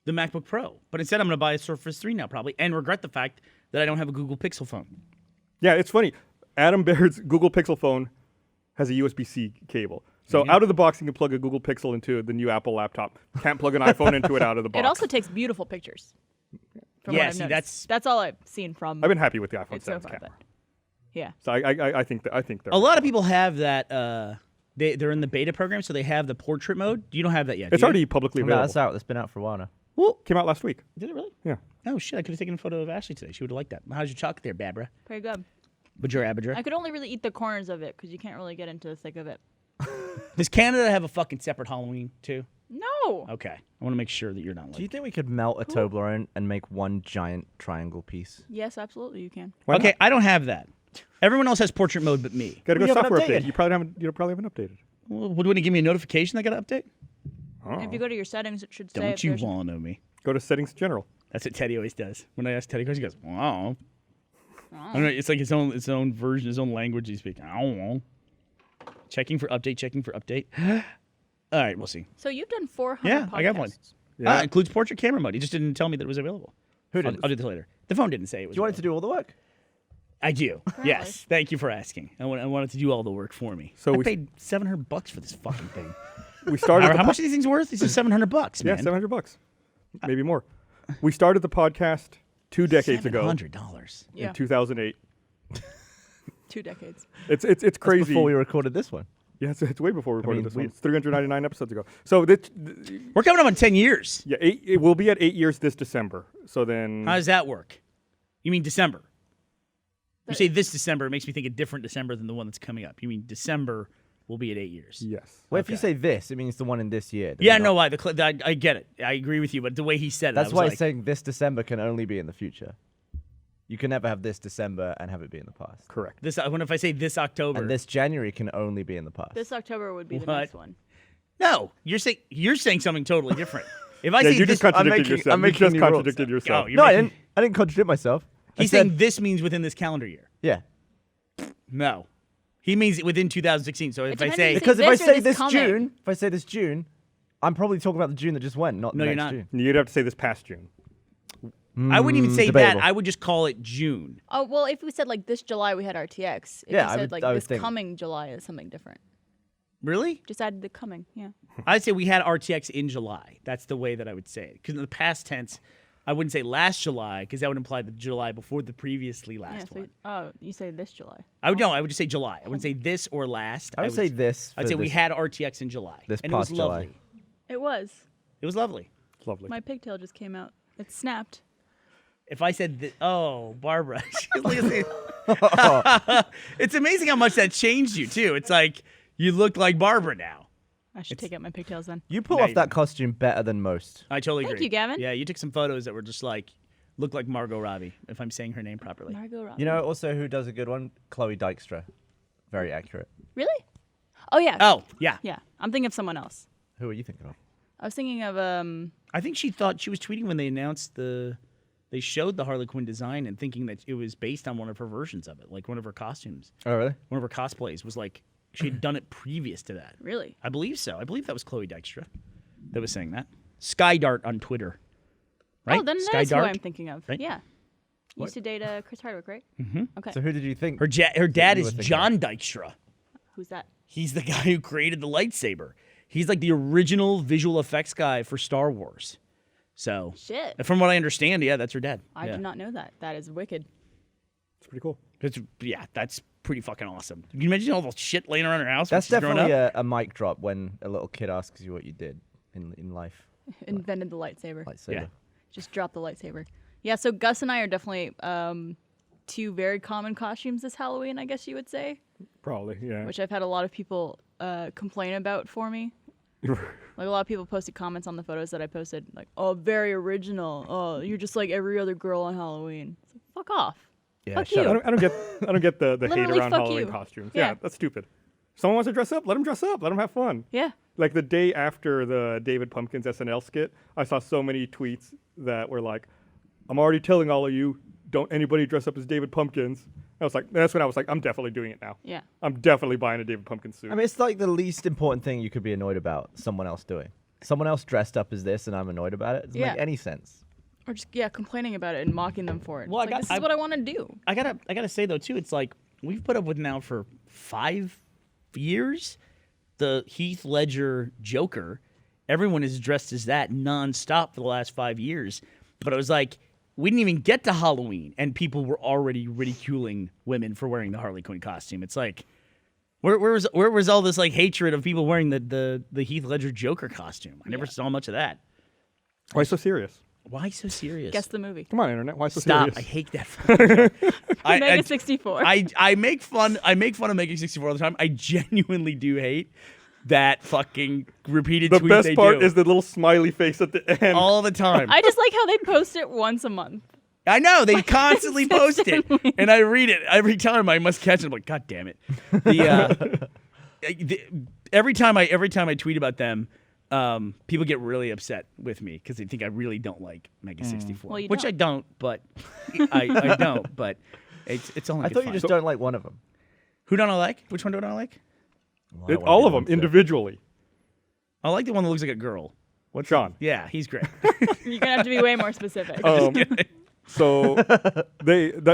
the MacBook Pro. But instead, I'm going to buy a Surface 3 now probably and regret the fact that I don't have a Google Pixel phone. Yeah, it's funny. Adam Baird's Google Pixel phone has a USB-C cable. So out of the box, you can plug a Google Pixel into the new Apple laptop. Can't plug an iPhone into it out of the box. It also takes beautiful pictures. From Yeah, what I've see, noticed. That's all I've seen from I've been happy with the iPhone it so 7's far. camera. But yeah. So I think they're A lot of people have that. They're in the beta program, so they have the portrait mode. You don't have that yet. It's do you? already publicly No, available. that's out. That's been out for a while now. Well, Came out last week. did it really? Yeah. Oh shit! I could have taken a photo of Ashley today. She would have liked that. How's your chocolate there, Babra? Pretty good. Badra. I could only really eat the corners of it because you can't really get into the thick of it. Does Canada have a fucking separate Halloween too? No. Okay, I want to make sure that you're not Do you like. think we could melt a Toblerone and make one giant triangle piece? Yes, absolutely, you can. Why Okay, not? I don't have that. Everyone else has portrait mode but me. Gotta go We haven't software update. updated. You probably haven't updated. Well, would you give me a notification I got to update? Oh. If you go to your settings, it should say. Don't if you there's- want to know me? Go to settings general. That's what Teddy always does. When I ask Teddy, he goes, "Wow." I don't know. It's like its own version, its own language he's speaking. I don't know. Checking for update. All right, we'll see. So you've done 400 Yeah, podcasts. I got one. Yeah. Includes portrait camera mode. He just didn't tell me that it was available. Who did? I'll do this later. The phone didn't say it was. Do you want it to available. do all the work? I do. Yes. Thank you for asking. I want it to do all the work for me. So I we- paid $700 for this fucking thing. We started. How much are these things worth? These are $700, Yeah, man. $700, maybe more. We started the podcast 2 decades ago $700. Yeah. in 2008. 2 decades. It's That's crazy. before we recorded this one. Yeah, it's way before we recorded mean, this one. It's 399 episodes ago. So We're coming up on 10 years. yeah, it will be at 8 years this December. So then How does that work? You mean December? You say this December, it makes me think a different December than the one that's coming up. You mean December will be at 8 years. yes. Well, if you say this, it means the one in this year. does Yeah, it no, not? why? I get it. I agree with you, but the way he said it, That's I was why like, it's saying this December can only be in the future. You can never have this December and have it be in the past. Correct. this. When if I say this October, And this January can only be in the past. This October would be the What? next one. no, you're saying something totally different. If I Yeah, say you this, just contradicted making- yourself. I'm You making just new rules. contradicted yourself. Oh, you're no, I making- didn't. I didn't contradict myself. I he's said- saying this means within this calendar year. Yeah. No, he means within 2016. So if I depends say if Because if I this or say this this coming. June, I'm probably talking about the June that just went, not No, the you're next not. June. You'd have to say this past June. I wouldn't even say debatable. that. I would just call it June. Oh, well, if we said like this July we had RTX. If Yeah, you I said would- like I would this think. coming July is something different. Really? Just added the coming, yeah. I'd say we had RTX in July. That's the way that I would say it. Because in the past tense, I wouldn't say last July because that would imply the July before the previously Yeah, last so one. you say this July. I would no. I would just say July. I wouldn't say this or last. I would say this. I'd for say we this- had RTX in July. this and it was past July. lovely. It was. It was lovely. It's lovely. My pigtail just came out. It snapped. If I said, oh, Barbara, she's like, it's amazing how much that changed you too. It's like you look like Barbara now. I should take out my pigtails then. You pull No, off you that didn't. costume better than most. I totally Thank agree. you, Gavin. Yeah, you took some photos that were just like look like Margot Robbie, if I'm saying her name properly. Margot Robbie. You know also who does a good one? Chloe Dykstra. Very accurate. Really? Oh yeah. Oh, yeah. Yeah. I'm thinking of someone else. Who are you thinking of? I was thinking of I think she thought she was tweeting when they announced they showed the Harley Quinn design and thinking that it was based on one of her versions of it, like one of her costumes. Oh, really? One of her cosplays was like she had done it previous to that. really. I believe so. I believe that was Chloe Dykstra that was saying that. Skydart on Twitter. Right? Oh, then that's who Skydart? I'm thinking of. Right? Yeah. Used to date Chris Hardwick, right? Mm-hmm. Okay. So who did you think? Her dad you is were thinking John Dykstra. Who's that? He's the guy who created the lightsaber. He's like the original visual effects guy for Star Wars. So, Shit. from what I understand, yeah, that's her dad. I yeah. did not know that. That is wicked. It's pretty cool. That's pretty fucking awesome. Can you imagine all the shit laying around her house? That's when she's grown definitely up? a mic drop when a little kid asks you what you did in life. Invented the lightsaber. Lightsaber. Yeah. Just dropped the lightsaber. Yeah, so Gus and I are definitely two very common costumes this Halloween, I guess you would say, Probably, yeah. which I've had a lot of people complain about for me. Like a lot of people posted comments on the photos that I posted, like, "Oh, very original. Oh, you're just like every other girl on Halloween." It's like, fuck off. Yeah, Fuck shut you. up. I don't get the hate Literally, around fuck Halloween you. costumes. Yeah. Yeah, that's stupid. Someone wants to dress up, let them dress up. Let them have fun. Yeah. Like the day after the David Pumpkins SNL skit, I saw so many tweets that were like, "I'm already telling all of you, don't anybody dress up as David Pumpkins." I was like, that's when I was like, I'm definitely doing it now. Yeah. I'm definitely buying a David Pumpkins suit. I mean, it's like the least important thing you could be annoyed about someone else doing. Someone else dressed up as this and I'm annoyed about it. It doesn't Yeah. make any sense. Or just complaining about it and mocking them for it. Well, It's like, this is what I want to do. I gotta say though too, it's like we've put up with now for 5 years the Heath Ledger Joker. Everyone is dressed as that nonstop for the last 5 years. But it was like we didn't even get to Halloween, and people were already ridiculing women for wearing the Harley Quinn costume. It's like, where was all this like hatred of people wearing the Heath Ledger Joker costume? I never saw much of that. Why so serious? Why so serious? Guess the movie. Come on, internet. Why so Stop! serious? I hate that. fucking I, Mega 64. I make fun of Making 64 all the time. I genuinely do hate that fucking repeated The tweet best they part do is the little smiley face at the end. all the time. I just like how they post it once a month. I know they constantly post it, and I read it every time. I must catch it. I'm like, God damn it! Every time I tweet about them, people get really upset with me because they think I really don't like Mega 64, Well, you which don't. I don't. But I don't. But It's only. I good thought you fun. just don't like one of them. Who don't I like? Which one don't I like? All of them individually. I like the one that looks like a girl. What's Sean? Yeah, he's great. You're gonna have to be way more specific. So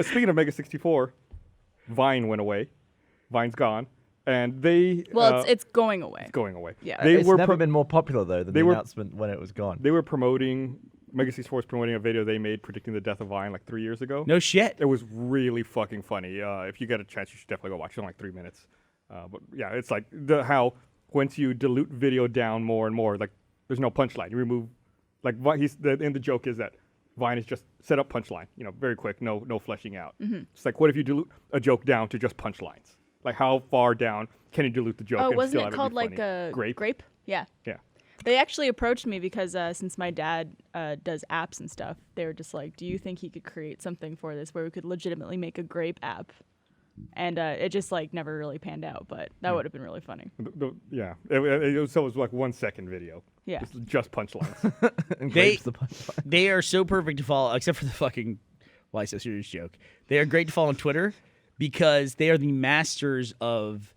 speaking of Mega 64, Vine went away. Vine's gone, and they well, it's going away. it's going away. Yeah. They It's were never been more popular though than they the were- announcement when it was gone. they were promoting Mega 64 was promoting a video they made predicting the death of Vine like 3 years ago. No shit. It was really fucking funny. If you get a chance, you should definitely go watch. It's only like 3 minutes. But yeah, it's like how once you dilute video down more and more, like there's no punchline. You remove, like and the joke is that Vine is just set up punchline. Very quick, no fleshing out. It's like, what if you dilute a joke down to just punchlines? Like how far down can you dilute the joke? Oh, and wasn't still it have called be like funny? a Grape? Yeah. Yeah. They actually approached me because since my dad does apps and stuff, they were just like, "Do you think he could create something for this where we could legitimately make a grape app?" And it just like never really panned out, but that would have been really funny. Yeah. It was like 1 second video. Yeah. Just punchlines. And They- grapes the punchline. They are so perfect to follow, except for the fucking why so serious joke. They are great to follow on Twitter because they are the masters of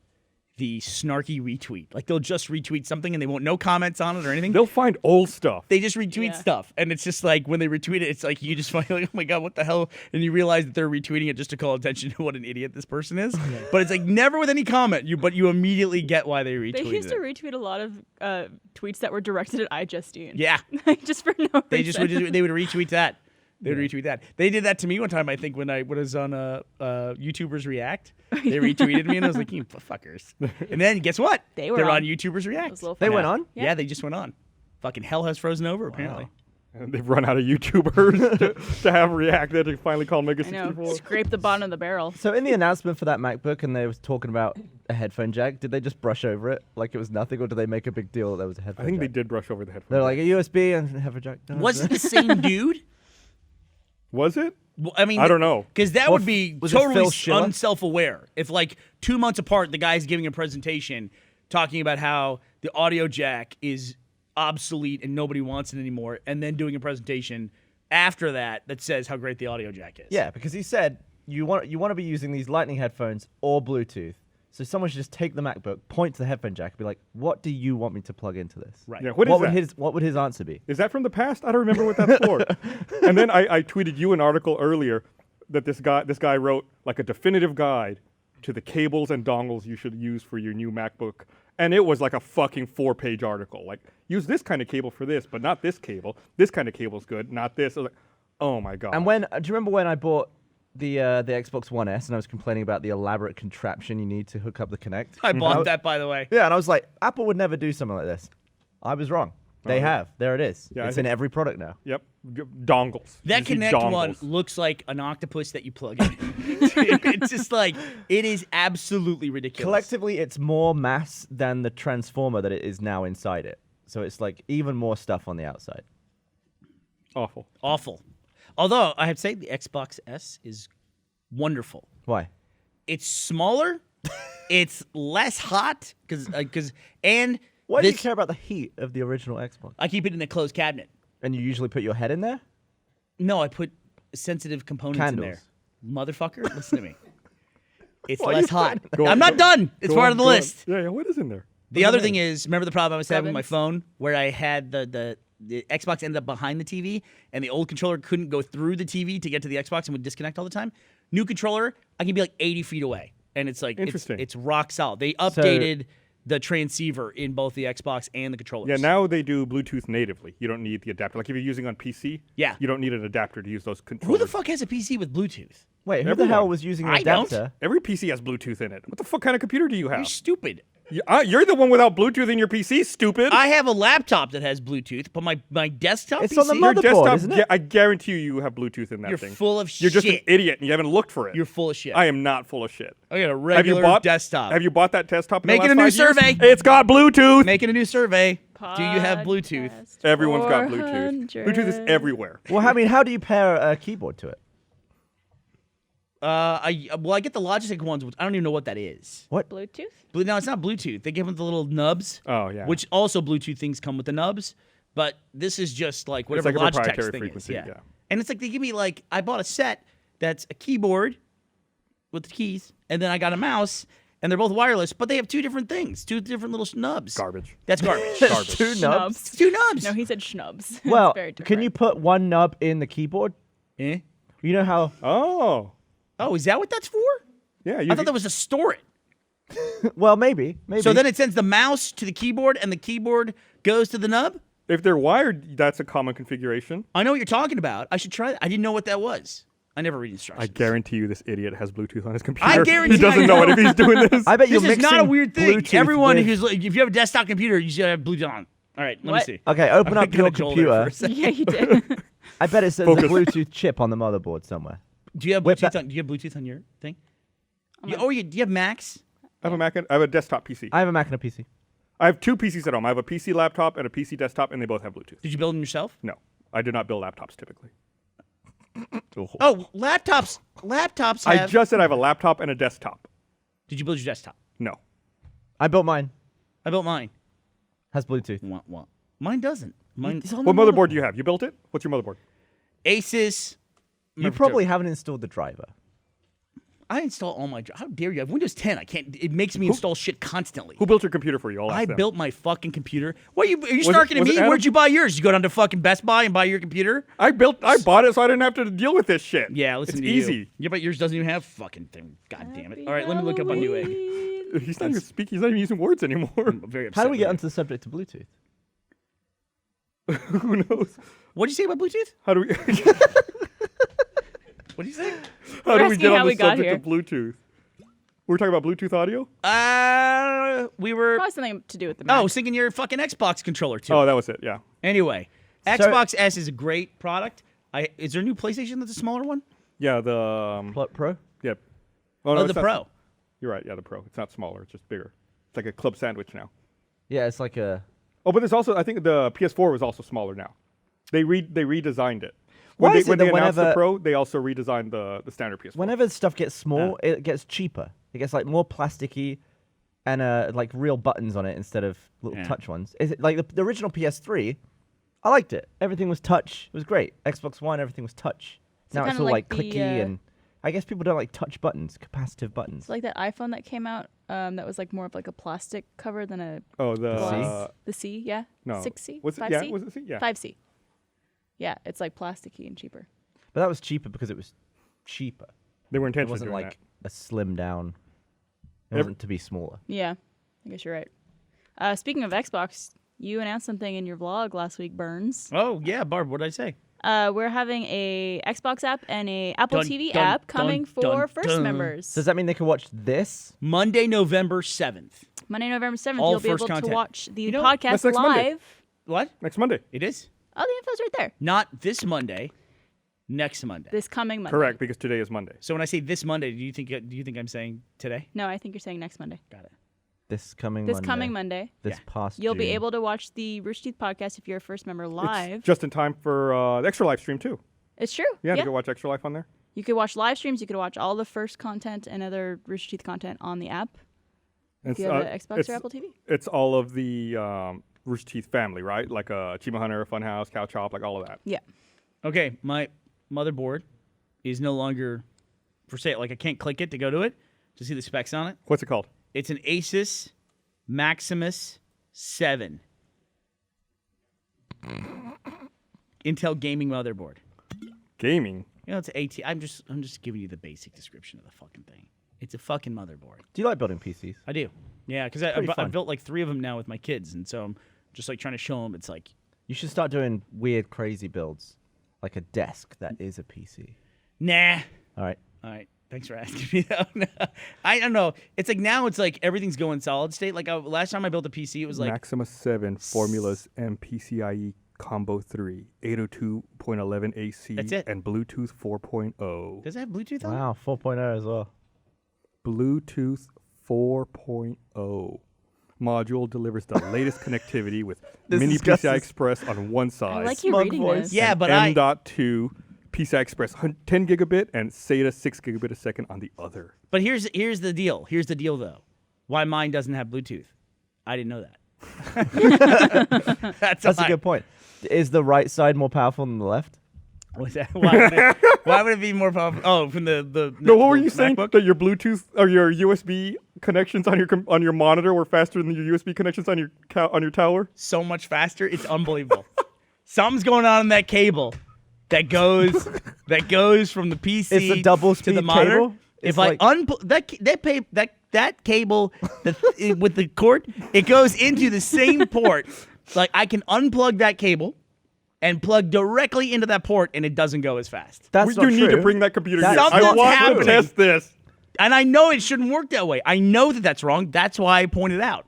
the snarky retweet. Like they'll just retweet something and they won't no comments on it or anything. They'll find old stuff. They just retweet Yeah. stuff, and it's just like when they retweet it, it's like you just find like, oh my god, what the hell? And you realize that they're retweeting it just to call attention to what an idiot this person is. But it's like never with any comment. But you immediately get why they retweeted They used to it. retweet a lot of tweets that were directed at iJustine. Yeah, just for no reason. they just would they would retweet that. They would retweet that. They did that to me one time, I think, when I was on YouTubers React. They retweeted me, and I was like, you fuckers. And then guess what? They were They're on on. YouTubers React. was a little They funny. went on? Yeah, they just went on. Fucking hell has frozen over, apparently. And they've run out of YouTubers to have React. They had to finally call Mega I know. 64. Scrape the bottom of the barrel. So in the announcement for that MacBook, and they was talking about a headphone jack, did they just brush over it like it was nothing, or did they make a big deal that there was a headphone I think they jack? did brush over the headphones. They're like a USB and a headphone jack. Was it the same dude? Was it? Well, I mean, I don't know. Because that Well, would be was it totally Phil Schiller? unself-aware. If like 2 months apart, the guy's giving a presentation talking about how the audio jack is obsolete and nobody wants it anymore, and then doing a presentation after that says how great the audio jack is. Yeah, because he said you want to be using these Lightning headphones or Bluetooth. So someone should just take the MacBook, point to the headphone jack, and be like, "What do you want me to plug into this?" Right. Yeah, What is would that? what would his answer be? Is that from the past? I don't remember what that's for. And then I tweeted you an article earlier that this guy wrote like a definitive guide to the cables and dongles you should use for your new MacBook. And it was like a fucking 4-page article. Like, use this kind of cable for this, but not this cable. This kind of cable's good, not this. I was like, oh my god. And when do you remember when I bought the Xbox One S and I was complaining about the elaborate contraption you need to hook up the Kinect? I bought I- that, by the way. Yeah, and I was like, Apple would never do something like this. I was wrong. They have. There it is. Yeah, I it's in think- every product now. Yep, dongles. That Just use Kinect dongles. one looks like an octopus that you plug in. It's just like, it is absolutely ridiculous. Collectively, it's more mass than the transformer that it is now inside it. So it's like even more stuff on the outside. Awful. Awful. Although, I have to say, the Xbox S is wonderful. Why? It's smaller. It's less hot and Why do you this- care about the heat of the original Xbox? I keep it in a closed cabinet. And you usually put your head in there? No, I put sensitive components in there. Candles. Motherfucker, listen to me. It's Why are less you hot. Go I'm on, not done. It's Go part on, of the go on. list. Yeah, what is in there? The other thing is, remember the problem I was having with my Gavin's. phone where I had the Xbox ended up behind the TV and the old controller couldn't go through the TV to get to the Xbox and would disconnect all the time? New controller, I can be like 80 feet away. And it's like, Interesting. it's rock solid. They updated the transceiver in both the Xbox and the controllers. Yeah, now they do Bluetooth natively. You don't need the adapter. Like if you're using on PC, Yeah. you don't need an adapter to use those Who controllers. the fuck has a PC with Bluetooth? Wait, who Everyone. the hell was using an I don't. adapter? Every PC has Bluetooth in it. What the fuck kind of computer do you You're have? stupid. You're the one without Bluetooth in your PC, stupid. I have a laptop that has Bluetooth, but my desktop It's PC, on the Your motherboard, desktop, isn't it? I guarantee you have Bluetooth in that You're thing. full of You're just an shit. idiot and you haven't looked for it. You're full of shit. I am not full of shit. I got a Have you regular bought desktop. Have you bought that desktop? In Making the a new last 5 years? survey. It's got Bluetooth. Making a new survey. Do you have Bluetooth? Podcast Everyone's got Bluetooth. 400. Bluetooth is everywhere. Well, I mean, how do you pair a keyboard to it? I get the Logitech ones, which I don't even know what that is. Bluetooth? No, it's not Bluetooth. They give them the little nubs. Oh, yeah. Which also Bluetooth things come with the nubs, but this is just like whatever like a Logitech's proprietary thing frequency, is. yeah. And it's like they give me like I bought a set that's a keyboard, with the keys, and then I got a mouse, and they're both wireless, but they have two different things, two different little nubs. Garbage. That's garbage. Garbage. Two nubs. It's two nubs. No, he said schnubs. It's Well, very can different. you put one nub in the keyboard? Eh? You know how? Oh. Oh, is that what that's for? Yeah. I thought that was to store it. Well, maybe. So then it sends the mouse to the keyboard, and the keyboard goes to the nub? if they're wired, that's a common configuration. I know what you're talking about. I should try that. I didn't know what that was. I never read I instructions. guarantee you this idiot has Bluetooth on his computer. guarantee he doesn't I know know. what if he's doing this. I bet you're This is mixing not a weird thing. Bluetooth Everyone with- who's like, if you have a desktop computer, you should have Bluetooth on. All right, let What? me see. Okay, open I up got your a Joel there computer. for a second. Yeah, you did. I bet it says Focus. a Bluetooth chip on the motherboard somewhere. Do you have Whip Bluetooth that- on? Do you have Bluetooth on your thing? my- Do you have Macs? I have a Mac. I have a desktop PC. I have a Mac and a PC. I have two PCs at home. I have a PC laptop and a PC desktop, and they both have Bluetooth. Did you build them yourself? No, I do not build laptops typically. Oh, laptops. Laptops I have. just said I have a laptop and a desktop. Did you build your desktop? No. I built mine. I built mine. Has Bluetooth. Wah. Mine doesn't. Mine. It's on What the motherboard do you have? You built it? What's your motherboard? Asus. You probably haven't installed the driver. I install all my. How dare you? I have Windows 10. I can't. It makes me install shit constantly. Who built your computer for you? I'll ask I them. built my fucking computer. What are you it- snarking at was it me? Adam? Where'd you buy yours? You go down to fucking Best Buy and buy your computer? I bought it so I didn't have to deal with this shit. Yeah, listen it's to easy. you. Yeah, but yours doesn't even have fucking thing. God damn it. All right, let me look up on Newegg. He's not even speaking. He's not even using words anymore. I'm very upset. How do we with get you. onto the subject of Bluetooth? Who knows? What did you say about Bluetooth? How do we? What did you say? how do we asking get how on the we got subject here. of Bluetooth? We're talking about Bluetooth audio. We were. Probably something to do with the Mac. Oh, syncing your fucking Xbox controller too. Oh, that was it. Yeah. Anyway, Xbox S is a great product. Is there a new PlayStation that's a smaller one? Yeah. The Pro? Yep. Oh, Oh, it's the not- Pro. You're right. Yeah, the Pro. It's not smaller. It's just bigger. It's like a club sandwich now. Yeah, it's like a. Oh, but there's also I think the PS4 was also smaller now. They redesigned it. Why When they is it when they that announced the whenever- Pro, they also redesigned the standard PS4. Whenever stuff gets small, it gets cheaper. It gets like more plasticky, and like real buttons on it instead of little Yeah. touch ones. Is it like the original PS3? I liked it. Everything was touch. It was great. Xbox One, everything was touch. So Now it's kinda all like like clicky, the, and I guess people don't like touch buttons, capacitive buttons. It's like that iPhone that came out that was like more of like a plastic cover than a Oh, the glass. The C, yeah? no. 6C? Was it? 5C? Yeah. Was it? Yeah. 5C. Yeah, it's like plasticky and cheaper. But that was cheaper because it was cheaper. They were It intentionally wasn't doing like a slim down. It Ev- wasn't to be smaller. Yeah, I guess you're right. Speaking of Xbox, you announced something in your vlog last week, Burns. Oh yeah, Barb. What did I say? We're having a Xbox app and a Apple Dun, TV dun, app coming dun, for dun, first dun. members. Does that mean they can watch this? Monday, November 7th. Monday, November 7th, All you'll be first able content. to watch the You know, podcast that's next Monday. live. What? that. Next Monday. It is Oh, the info's right there. not this Monday. Next Monday. This coming Monday. Correct, because today is Monday. So when I say this Monday, do you think I'm saying today? No, I think you're saying next Monday. Got it. This coming This Monday. coming Monday. This Yeah. past You'll be June. able to watch the Rooster Teeth podcast if you're a first member live. It's just in time for the extra live stream too. It's true. Yeah, Yeah. to go watch extra life on there. You could watch live streams. You could watch all the first content and other Rooster Teeth content on the app. If you have an Xbox it's, or Apple TV. It's all of the Rooster Teeth family, right? Like Achievement Hunter, Funhouse, Cow Chop, like all of that. Yeah. Okay, my motherboard is no longer for sale. Like I can't click it to go to it to see the specs on it. What's it called? It's an Asus Maximus 7 Intel gaming motherboard. Gaming. You know, it's AT. I'm just giving you the basic description of the fucking thing. It's a fucking motherboard. Do you like building PCs? I do. Yeah, because pretty I fun. built like 3 of them now with my kids, and so I'm just like trying to show them. It's like You should start doing weird, crazy builds, like a desk that is a PC. nah. All right. All right. Thanks for asking me that. I don't know. It's like now it's like everything's going solid state. Like last time I built a PC, it was like Maximus 7 Formulas and PCIe Combo 3, 802.11 AC, That's it. and Bluetooth 4.0. does it have Bluetooth on? it? Wow, 4.0 as well. Bluetooth 4.0 module delivers the latest connectivity with This mini is Gus's- PCI Express on one side. I like you Smug reading voice. this. Yeah, and but I M.2 PCI Express 10 gigabit and SATA 6 gigabit a second on the other. But here's the deal. Here's the deal though. Why mine doesn't have Bluetooth? I didn't know that. That's a good point. Is the right side more powerful than the left? What's that? Why would it be more powerful? Oh, from the No, what were the you saying? MacBook? That your Bluetooth or your USB connections on your monitor were faster than your USB connections on your tower? So much faster. It's unbelievable. Something's going on in that cable that goes from the PC It's a double to speed the monitor. cable? If It's I like- that cable with the cord, it goes into the same port. Like I can unplug that cable and plug directly into that port, and it doesn't go as fast. That's You not need to true. bring that computer That's here. I Something's want happening. to test this. And I know it shouldn't work that way. I know that that's wrong. That's why I pointed out.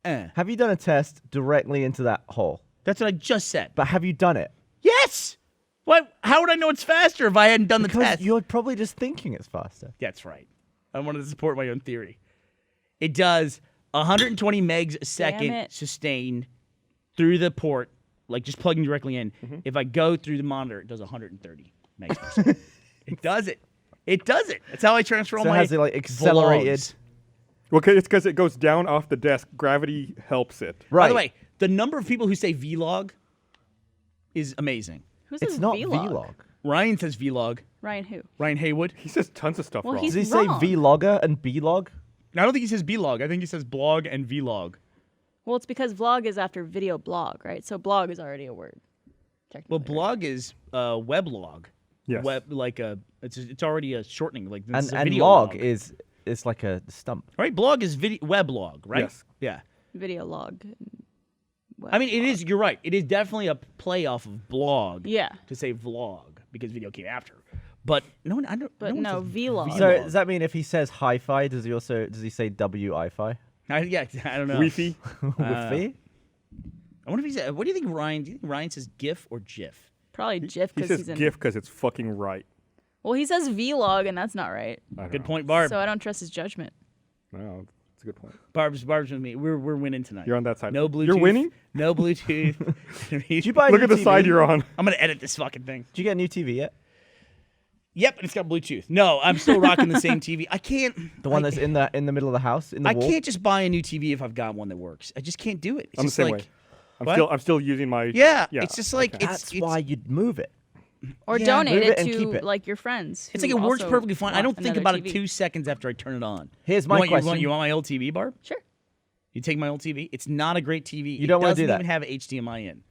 Have you done a test directly into that hole? That's what I just said. But have you done it? Yes. What? How would I know it's faster if I hadn't done the Because test? you're probably just thinking it's faster. That's right. I wanted to support my own theory. It does 120 megs a second it. sustained through the port, like just plugging directly in. If I go through the monitor, it does 130 megs per second. It does it. It does it. That's how I transfer all So my has it like accelerated? vlogs. Well, it's because it goes down off the desk. Gravity helps it. Right. By the way, the number of people who say vlog is amazing. Who says it's not vlog? vlog. Ryan says vlog. Ryan who? Ryan Haywood. He says tons of stuff Well, wrong. he's- Does he say wrong. vlogger and blog? I don't think he says blog. I think he says blog and vlog. Well, it's because vlog is after video blog, right? So blog is already a word. Well, Technically, blog is weblog. Yes. Web like a it's already a shortening. Like this is a And video log log. is it's like a stump. Right, blog is weblog, right? Yes. Yeah. video log. I mean, it is. You're right. It is definitely a play off of blog. Yeah. To say vlog because video came after. But no one. I don't. But one no, says vlog. So vlog. does that mean if he says hi-fi, does he say wi-fi? Yeah, I don't know. Wi-Fi. Wi-Fi? I wonder if he said. What do you think, Ryan? Do you think Ryan says GIF or GIF? Probably GIF He because says he's in. GIF because it's fucking right. Well, he says vlog, and that's not right. I don't Good know. point, Barb. So I don't trust his judgment. No, it's a good point. Barb's with me. We're winning tonight. You're on that side. No Bluetooth. You're winning? No Bluetooth. Did you buy a Look new at the TV? side you're on. I'm gonna edit this fucking thing. Did you get a new TV yet? Yep, and it's got Bluetooth. No, I'm still rocking the same TV. I can't. The one that's in the middle of the house in the I wall? can't just buy a new TV if I've got one that works. I just can't do it. It's I'm the just same like, way. What? I'm still using my. Yeah, it's just like okay. That's why you'd move it. Or Yeah. donate Move it it and keep to it. like your friends. It's who like it works also perfectly fine. I don't want think another about it TV. 2 seconds after I turn it on. Here's my you want, question. You want my old TV, Barb? Sure. You take my old TV. It's not a great TV. You don't want wanna to do that. even have HDMI in.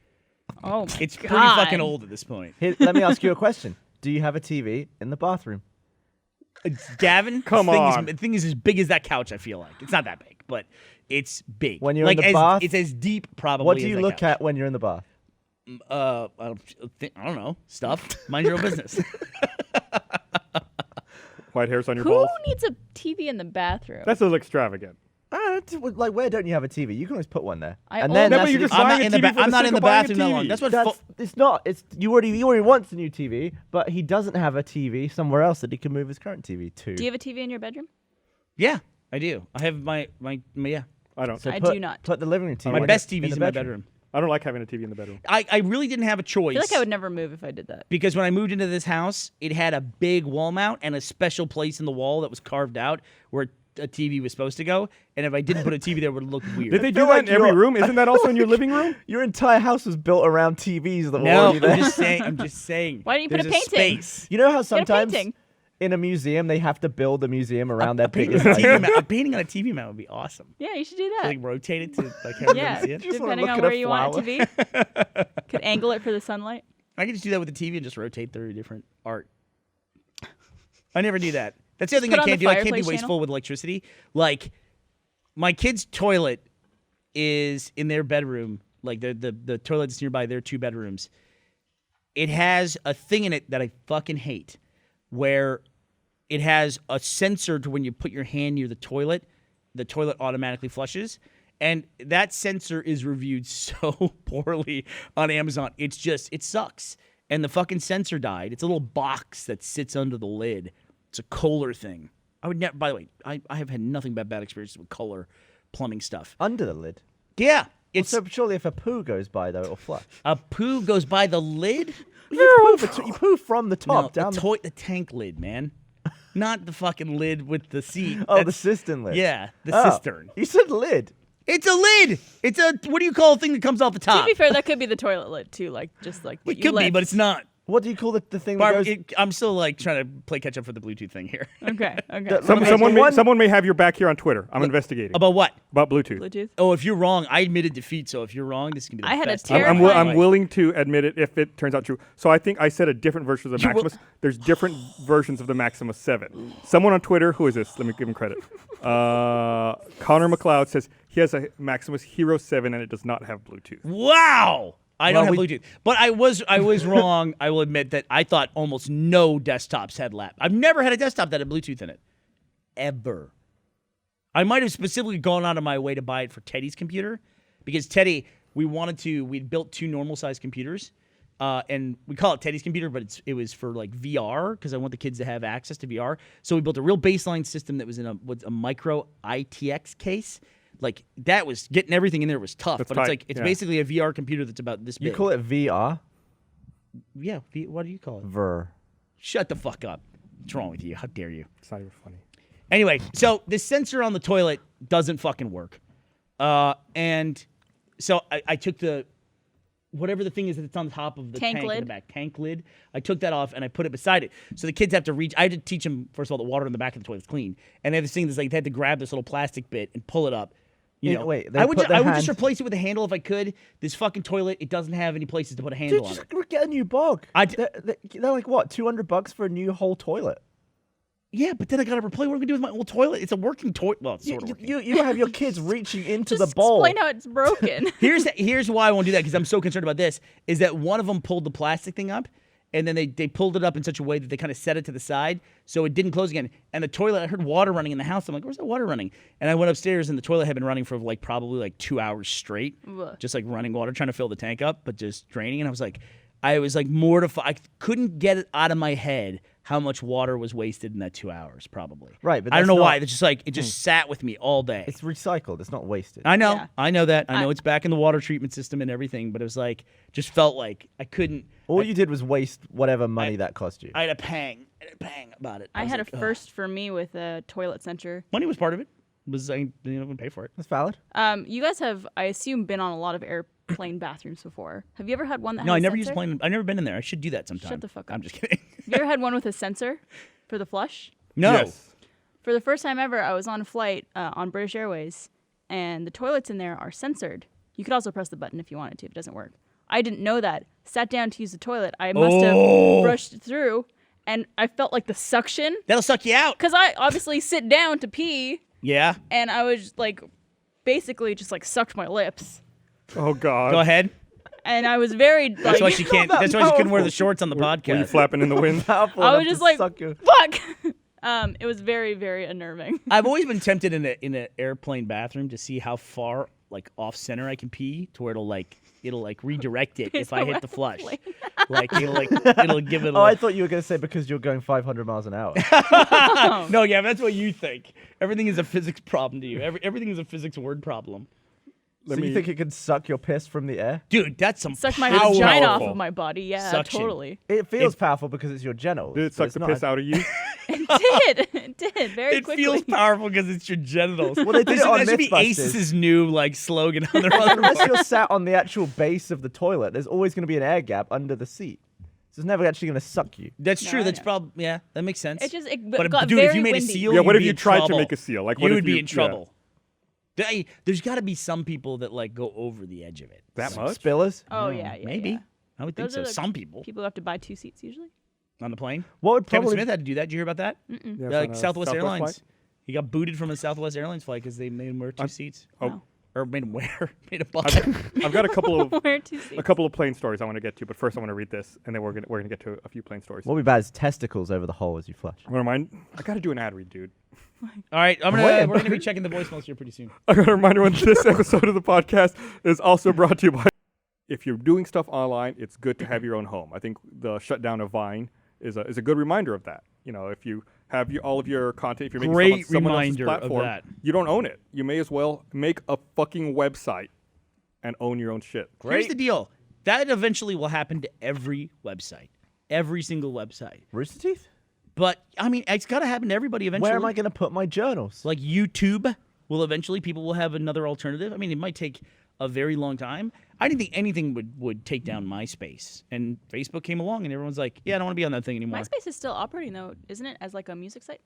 Oh my It's pretty God. fucking old at this point. Let me ask you a question. Do you have a TV in the bathroom? Gavin, Come on. The thing is as big as that couch. I feel like it's not that big, but it's big. When you're like in the bath, it's as deep probably. What do as you that look couch. at when you're in the bath? I don't know. Stuff. Mind your own business. White hairs on your Who balls. needs a TV in the bathroom? That's a little extravagant. Like, where don't you have a TV? You can always put one there. I and own- then No, but that's you're the- just I'm buying not a in the TV ba- for the I'm not sake in the of buying a bathroom that long. TV. That's what. That's, it's not. It's he already wants a new TV, but he doesn't have a TV somewhere else that he can move his current TV to. Do you have a TV in your bedroom? Yeah, I do. I have my yeah. I don't. So I put, do not. Put the living room TV. My in best the- TV's in my bedroom. I don't like having a TV in the bedroom. I really didn't have a choice. I feel like I would never move if I did that. Because when I moved into this house, it had a big wall mount and a special place in the wall that was carved out where a TV was supposed to go. And if I didn't put a TV there, it would look weird. Did they do feel that like in every you're- room? Isn't that also in your living room? Your entire house was built around TVs that were No, already there. I'm just saying. I'm just saying. Why don't you put There's a painting? space. You know how Get a sometimes painting. in a museum they have to build a museum around their Painting biggest on a item? TV mount- a painting on a TV mount would be awesome. Yeah, you should do that. Like rotate it to like how Yeah, everyone see it. Just wanna depending look on at where a you want it to flower. be. Could angle it for the sunlight. I could just do that with the TV and just rotate through different art. I never do that. That's the other thing put I on can't the do. I can't be fireplace wasteful channel. with electricity. Like my kid's toilet is in their bedroom. Like the toilet that's nearby their 2 bedrooms. It has a thing in it that I fucking hate, where it has a sensor to when you put your hand near the toilet automatically flushes. And that sensor is reviewed so poorly on Amazon. It sucks. And the fucking sensor died. It's a little box that sits under the lid. It's a Kohler thing. I would never, by the way, I have had nothing but bad experiences with Kohler plumbing stuff. Under the lid. Yeah. It's So surely if a poo goes by though, it'll flush. a poo goes by the lid. You poo from the No, top down. the tank lid, man. Not the fucking lid with the seat. Oh, the That's- cistern lid. Yeah, the Oh, cistern. You said lid. It's a lid. It's a, what do you call a thing that comes off the To top? be fair, that could be the toilet lid too, like just like what It you could be, lift. but it's not. What do you call the thing that Barb, goes? I'm still like trying to play catch up for the Bluetooth thing here. Okay. Okay. The- Someone may have your back here on Twitter. I'm investigating About what? about Bluetooth. Bluetooth. Oh, if you're wrong, I admitted defeat. So if you're wrong, this can be the I had a best. terrible- I'm willing to admit it if it turns out true. So I think I said a different version of the You will- Maximus. There's different versions of the Maximus 7. Someone on Twitter, who is this? Let me give him credit. Connor McLeod says he has a Maximus Hero 7 and it does not have Bluetooth. Wow. I don't Well, have Bluetooth, but I was wrong. I will admit that I thought almost no desktops had lap. I've never had a desktop that had Bluetooth in it, ever. I might have specifically gone out of my way to buy it for Teddy's computer, because Teddy, we'd built 2 normal sized computers, and we call it Teddy's computer, but it was for like VR, because I want the kids to have access to VR. So we built a real baseline system that was in a micro ITX case. Like, that was getting everything in there was tough, That's but tight, it's yeah. basically a VR computer that's about this big. You call it VR? Yeah, what do you call it? Ver. Shut the fuck up. What's wrong with you? How dare you? It's not even funny. Anyway, so the sensor on the toilet doesn't fucking work. And so I took whatever the thing is that's on the top of the Tank tank in lid? the back, tank lid. I took that off and I put it beside it. So the kids have to reach. I had to teach them, first of all, the water in the back of the toilet's clean. And they have this thing that's like, they had to grab this little plastic bit and pull it up. You Yeah, know, wait, they I would put their just hand- replace it with a handle if I could. This fucking toilet, it doesn't have any places to put a handle Dude, on just it. get a new bog. d- They're like, what, $200 for a new whole toilet? Yeah, but then I got to replace. What am I going to do with my old toilet? It's a working toilet. Well, it's sort of working. You have your kids reaching into Just the bowl. explain how it's broken. Here's why I won't do that, because I'm so concerned about this, is that one of them pulled the plastic thing up, and then they pulled it up in such a way that they kind of set it to the side so it didn't close again. And the toilet, I heard water running in the house. I'm like, where's that water running? And I went upstairs, and the toilet had been running for probably 2 hours straight, Ugh. just like running water, trying to fill the tank up, but just draining. And I was like mortified. I couldn't get it out of my head how much water was wasted in that 2 hours, probably. Right, but I don't that's know why. not- It's just like, it just sat with me all day. It's recycled. It's not wasted. I know. Yeah. I know that. I know it's back in the water treatment system and everything, but it was like, just felt like I couldn't. All you did was waste whatever money that cost you. I had a pang. About it. I was had like, a ugh. first for me with a toilet sensor. Money was part of it. I didn't pay for it. That's valid. You guys have, I assume, been on a lot of airplane bathrooms before. Have you ever had one that No, had I a never sensor? used a plane. I've never been in there. I should do that sometime. Shut the fuck up. I'm just kidding. Have you ever had one with a sensor for the flush? No. Yes. For the first time ever, I was on a flight on British Airways, and the toilets in there are censored. You could also press the button if you wanted to, if it doesn't work. I didn't know that. Sat down to use the toilet. I must have brushed through, and I felt like the suction. That'll suck you out. Because I obviously sit down to pee, Yeah. and I was like, basically just like sucked my lips. Oh God. Go ahead. And I was very like, That's why she can't. that That's why she couldn't wear powerful. the shorts on the Were you podcast. flapping in the wind? Powerful I was enough just to like, suck your- fuck. It was very, very unnerving. I've always been tempted in an airplane bathroom to see how far off center I can pee to where it'll redirect it if I hit the flush. It'll give it. Oh, I thought you were going to say because you're going 500 miles an hour. No, yeah, that's what you think. Everything is a physics problem to you. Everything is a physics word problem. So you think it can suck your piss from the air? Dude, that's some Suck my powerful- vagina off of my body. Yeah, Suction. totally. It feels powerful because it's your genitals. Did it but suck it's the not piss out of you? It did very It quickly. feels powerful because it's your genitals. Well, they did it on that should be Mythbusters. Ace's new slogan on their Unless you're sat on the actual base of the toilet, there's always going to be an air gap under the seat. So it's never actually going to suck you. That's No, true. I That's know. probably yeah. That makes sense. It just but got dude, very if you made windy. a seal, Yeah, you'd what if be you in tried to trouble. make a seal? Like, You what if would be you- in trouble. There's got to be some people that go over the edge of it. That much? Spillers? Oh yeah, yeah. Maybe. yeah. I would think Those so. are the Some people People who have to buy 2 seats usually. on the plane. What would Kevin probably Smith had to do that. Did you hear about that? Yeah, Like on a Southwest Airlines. flight? He got booted from a Southwest Airlines flight because they made him wear 2 seats. Oh, Or made him made a buy. I've got a couple of Where 2 seats? a couple of plane stories I want to get to, but first I want to read this, and then we're gonna get to a few plane stories. What would be bad is testicles over the hole as you flush. I got to do an ad read, dude. All right, When? we're gonna be checking the voicemails here pretty soon. I got to remind everyone this episode of the podcast is also brought to you by. If you're doing stuff online, it's good to have your own home. I think the shutdown of Vine is a good reminder of that. You know, if you have all of your content, if you're making Great stuff on someone else's reminder of platform, that. you don't own it. You may as well make a fucking website and own your own shit. Here's the deal. That eventually will happen to every website, every single website. Rooster Teeth? But I mean, it's got to happen to everybody eventually. Where am I going to put my journals? Like YouTube will eventually, people will have another alternative. I mean, it might take a very long time. I didn't think anything would take down MySpace. And Facebook came along and everyone's like, yeah, I don't want to be on that thing anymore. MySpace is still operating though, isn't it, as like a music site?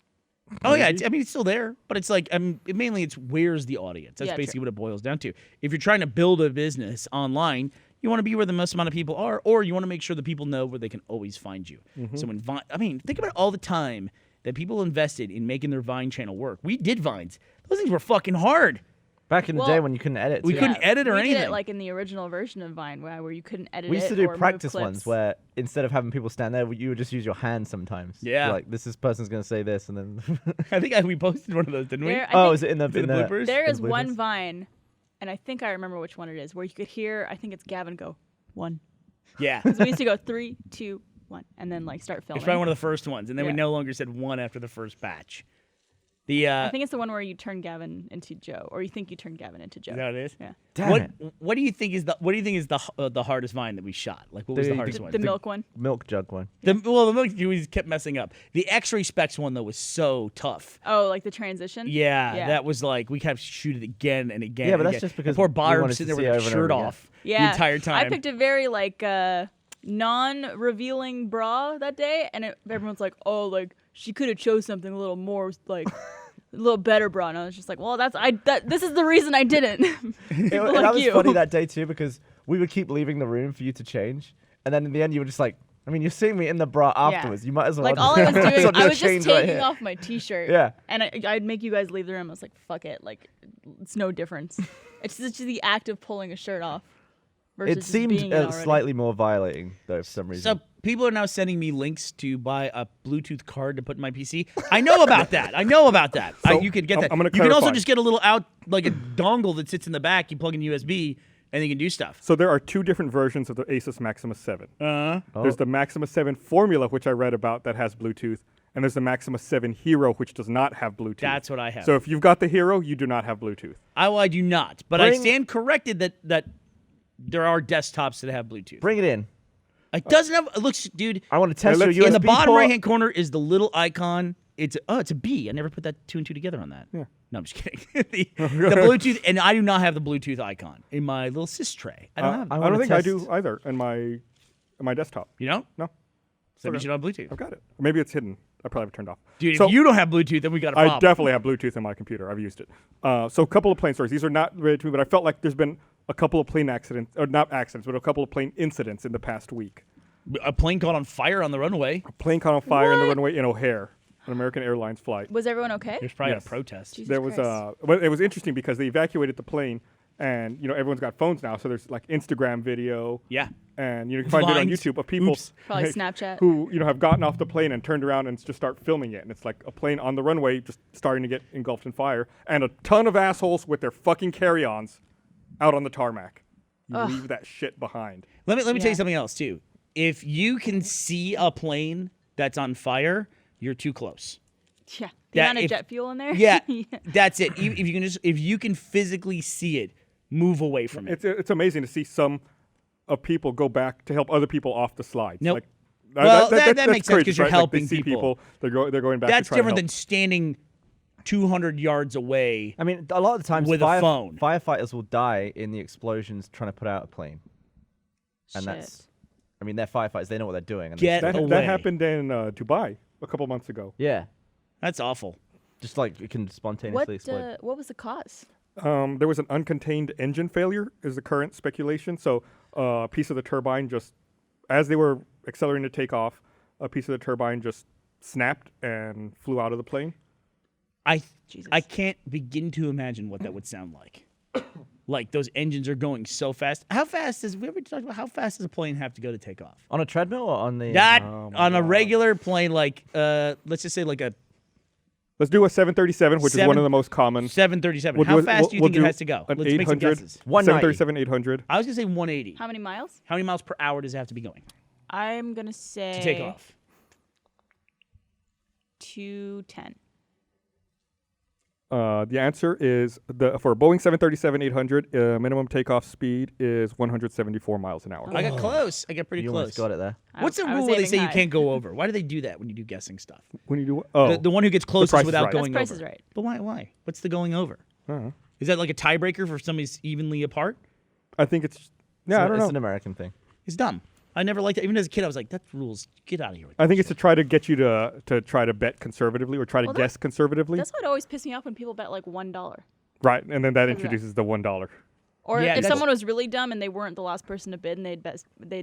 Oh yeah, I mean it's still there, but it's like mainly it's where's the audience. That's Yeah, basically true. what it boils down to. If you're trying to build a business online, you want to be where the most amount of people are, or you want to make sure that people know where they can always find you. So when think about all the time that people invested in making their Vine channel work. We did Vines; those things were fucking hard. Back in the Well, day when you couldn't edit. We too. couldn't edit or we anything. did it like in the original version of Vine, where you couldn't edit it. We used to do or move practice clips. ones where instead of having people stand there, you would just use your hand sometimes. Yeah. You're like this person's gonna say this, and then. I think we posted one of those, didn't we? There- I Oh, think is it in the the in bloopers? There in is the one bloopers? Vine, and I think I remember which one it is, where you could hear. I think it's Gavin go 1. Yeah. So we used to go 3, 2, 1, and then like start filming. It's probably one of the first ones, and then we Yeah. no longer said one after the first batch. I think it's the one where you turn Gavin into Joe, or you think you turn Gavin into Joe. Is that what it is? Yeah. Damn what it. What do you think is the hardest Vine that we shot? Like what was the The- hardest The, one? the milk one. Milk jug one. The milk we kept messing up. The X-ray specs one though was so tough. Oh, like the transition. Yeah, Yeah. that was like we kept shooting it again and again. Yeah, and but that's again. just because And poor we Barb wanted sitting to there with see her over and shirt over again. off Yeah. the entire time. I picked a very like non-revealing bra that day, and everyone's like, "Oh, like she could have chose something a little more like." A little better bra, and I was just like, "Well, this is the reason I didn't." People like that was you. funny that day too because we would keep leaving the room for you to change, and then in the end you were just like, I mean, you're seeing me in the bra afterwards. You might as well. Like all I was doing, sort of I was just change right taking here. off my t-shirt. Yeah. And I'd make you guys leave the room. I was like, "Fuck it, like it's no difference. It's just the act of pulling a shirt off." Versus It just seemed being in already. slightly more violating though for some reason. So people are now sending me links to buy a Bluetooth card to put in my PC. I know about that. So, You could get that. I'm gonna You can also clarify. just get a little like a dongle that sits in the back. You plug in USB and you can do stuff. So there are two different versions of the Asus Maximus 7. There's the Maximus 7 Formula, which I read about, that has Bluetooth, and there's the Maximus 7 Hero, which does not have Bluetooth. That's what I have. So if you've got the Hero, you do not have Bluetooth. I do not, but I Bring- stand corrected that there are desktops that have Bluetooth. Bring it in. It doesn't have. It looks, dude. I want to test your let's- USB In the bottom port. right hand corner is the little icon. It's a B. I never put that 2 and 2 together on that. Yeah. No, I'm just kidding. the Bluetooth, and I do not have the Bluetooth icon in my little sys tray. I don't have. I I wanna don't think I test- do either in my desktop. You know? No, So you should have Bluetooth. I've got it. Or maybe it's hidden. I probably have it turned off. Dude, So- if you don't have Bluetooth, then we got a problem. I definitely have Bluetooth in my computer. I've used it. So a couple of plane stories. These are not related to me, but I felt like there's been a couple of plane accidents, or not accidents, but a couple of plane incidents in the past week. A plane caught on fire on the runway. A plane caught on fire in the What? runway in O'Hare, an American Airlines flight. Was everyone okay? There's probably Yes. a protest. Jesus There was Christ. well, it was interesting because they evacuated the plane, and everyone's got phones now, so there's like Instagram video, Yeah. and you can find it on Vines. YouTube of people Oops. Probably Snapchat. who have gotten off the plane and turned around and just start filming it, and it's like a plane on the runway just starting to get engulfed in fire, and a ton of assholes with their fucking carry-ons out on the tarmac. You leave that shit behind. Let me tell Yeah. you something else too. If you can see a plane that's on fire, you're too close. Yeah. The That amount of if- jet fuel in there. Yeah, that's it. If you can physically see it, move away from it. It's amazing to see some of people go back to help other people off the slides. Nope. Like, Well, that that's makes sense 'cause courageous, you're right? helping like they see people. They're going back. That's to try to different help. than standing 200 yards away. I mean, a lot of the times With a phone. firefighters will die in the explosions trying to put out a plane, and Shit. that's. I mean, they're firefighters. They know what they're doing. And Get they- away. That happened in Dubai a couple months ago. Yeah, That's awful. just like it can spontaneously What explode. what was the cause? There was an uncontained engine failure, is the current speculation. So a piece of the turbine just, as they were accelerating to take off, a piece of the turbine just snapped and flew out of the plane. Jesus. I can't begin to imagine what that would sound like. Like those engines are going so fast. How fast we ever talked about how fast does a plane have to go to take off? On a treadmill or on the? That Oh my on a God. regular plane, like let's just say like a Let's do a 737, which is one of the most common. 737. We'll How do fast do you think it do has to go? An Let's make some 800, guesses. 190. 737 800. I was gonna say 180. How many miles? How many miles per hour does it have to be going I'm gonna say to take off? 210. The answer is for Boeing 737-800, minimum takeoff speed is 174 miles an hour. I got close. I got pretty You close. almost got it there. What's the I was rule where they aiming say you high. can't go over? Why do they do that when you do guessing stuff? When you do oh, The one who gets closest Price is without Right. going That's Price over. is Right. But why? Why? What's the going over? uh-huh. Is that like a tiebreaker for somebody's evenly apart? I think it's yeah. I don't It's know. an American thing. It's dumb. I never liked it. Even as a kid, I was like, that rules. Get out of here with I that think it's shit. to try to get you to try to bet conservatively or try to Well, guess conservatively. That's what always pissed me off when people bet like $1. Right, and then that that. introduces the $1. Or Yeah, if that's- someone was really dumb and they weren't the last person to bid and they'd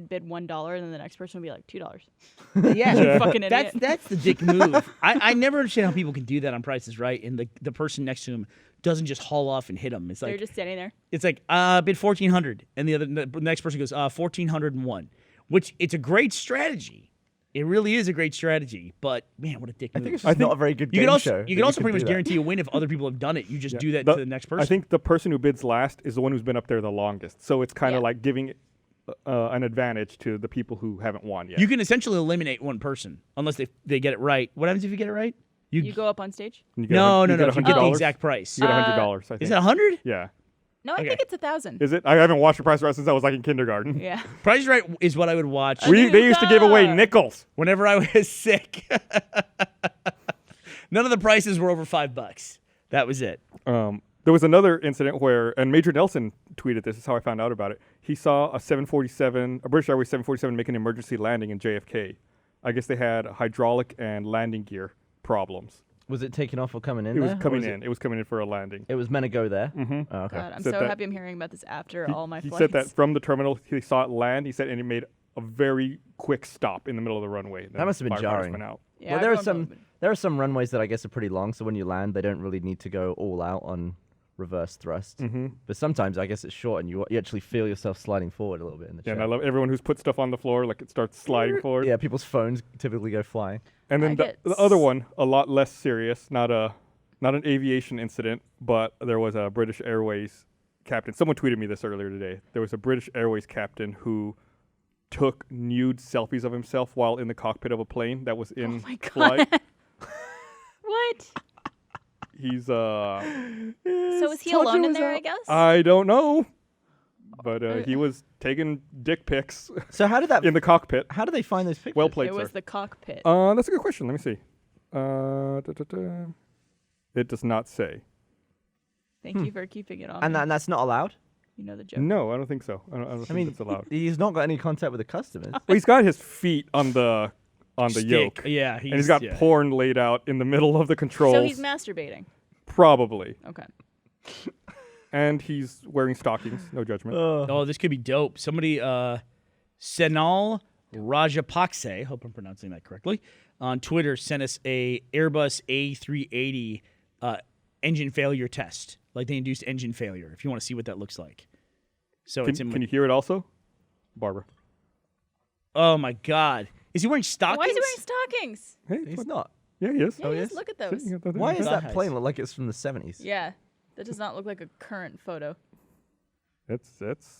bid $1 and then the next person would be like $2. Yeah, You fucking idiot. that's the dick move. I never understand how people can do that on Price is Right, and the person next to him doesn't just haul off and hit him. It's They're like just standing there. bid 1,400, and the next person goes 1,401, which it's a great strategy. It really is a great strategy, but man, what a dick I move. think it's just not a very good you game can also show. you that can also could pretty do much that. guarantee a win if other people have done it. You just do that to the next person. I think the person who bids last is the one who's been up there the longest. So it's kind of Yeah. like giving an advantage to the people who haven't won yet. you can essentially eliminate one person unless they get it right. What happens if you get it right? You go up on stage? You get No. you get If you get the $100. exact price. You get $100. I think. Is it 100? Yeah. No, I Okay. think it's 1,000. Is it? I haven't watched the Price is Right since I was like in kindergarten. Yeah. Price is Right is what I would watch They used to give away Anuka! nickels. whenever I was sick. None of the prices were over $5. That was it. There was another incident where, and Major Nelson tweeted this. This is how I found out about it. He saw a British Airways 747 make an emergency landing in JFK. I guess they had hydraulic and landing gear problems. Was it taking off or coming in It was there? Or coming was in. It was coming in for a landing. It was meant to go there? Mm-hmm. Oh, okay. God, I'm Said so that- happy I'm hearing about this after all my He flights. said that from the terminal, he saw it land. He said, and he made a very quick stop in the middle of the runway. That must have been Firefighters jarring. went out. Yeah, Well, there are everyone some runways that I guess are pretty long, so when you land, they don't really need to go all out on reverse thrust. Mm-hmm. But sometimes I guess it's short, and you actually feel yourself sliding forward a little bit in the Yeah, chair. and I love everyone who's put stuff on the floor, like it starts sliding forward. Yeah, people's phones typically go flying. And I then get the other one, a lot less serious, not an aviation incident, but there was a British Airways captain. Someone tweeted me this earlier today. There was a British Airways captain who took nude selfies of himself while in the cockpit of a plane that was in my God. flight. What? He's So is he alone in there, I guess? I don't know, but he was taking dick pics So how did that? in the cockpit. How do they find those pictures? Well played, it was sir. the cockpit. That's a good question. Let me see. It does not say. Thank you for keeping it on. And me. that's not allowed. You know the joke. No, I don't think so. I don't I think mean, it's allowed. he's not got any contact with the customers. Well, he's got his feet on the Stick. yoke. Yeah, And he's got yeah. porn laid out in the middle of the controls. So he's masturbating. Probably. Okay. And he's wearing stockings. No judgment. Oh, this could be dope. Somebody, Senal Rajapakse, hope I'm pronouncing that correctly, on Twitter sent us a Airbus A380 engine failure test. Like they induced engine failure, if you want to see what that looks like. So it's in Can you hear it also? Barbara. Oh my God. Is he wearing stockings? Why is he wearing stockings? Hey, He's what? not. Yeah, he is. Yeah, yes. Look at those. See, you got that Why there. is That that has- plane look like it's from the 70s? Yeah. That does not look like a current photo. That's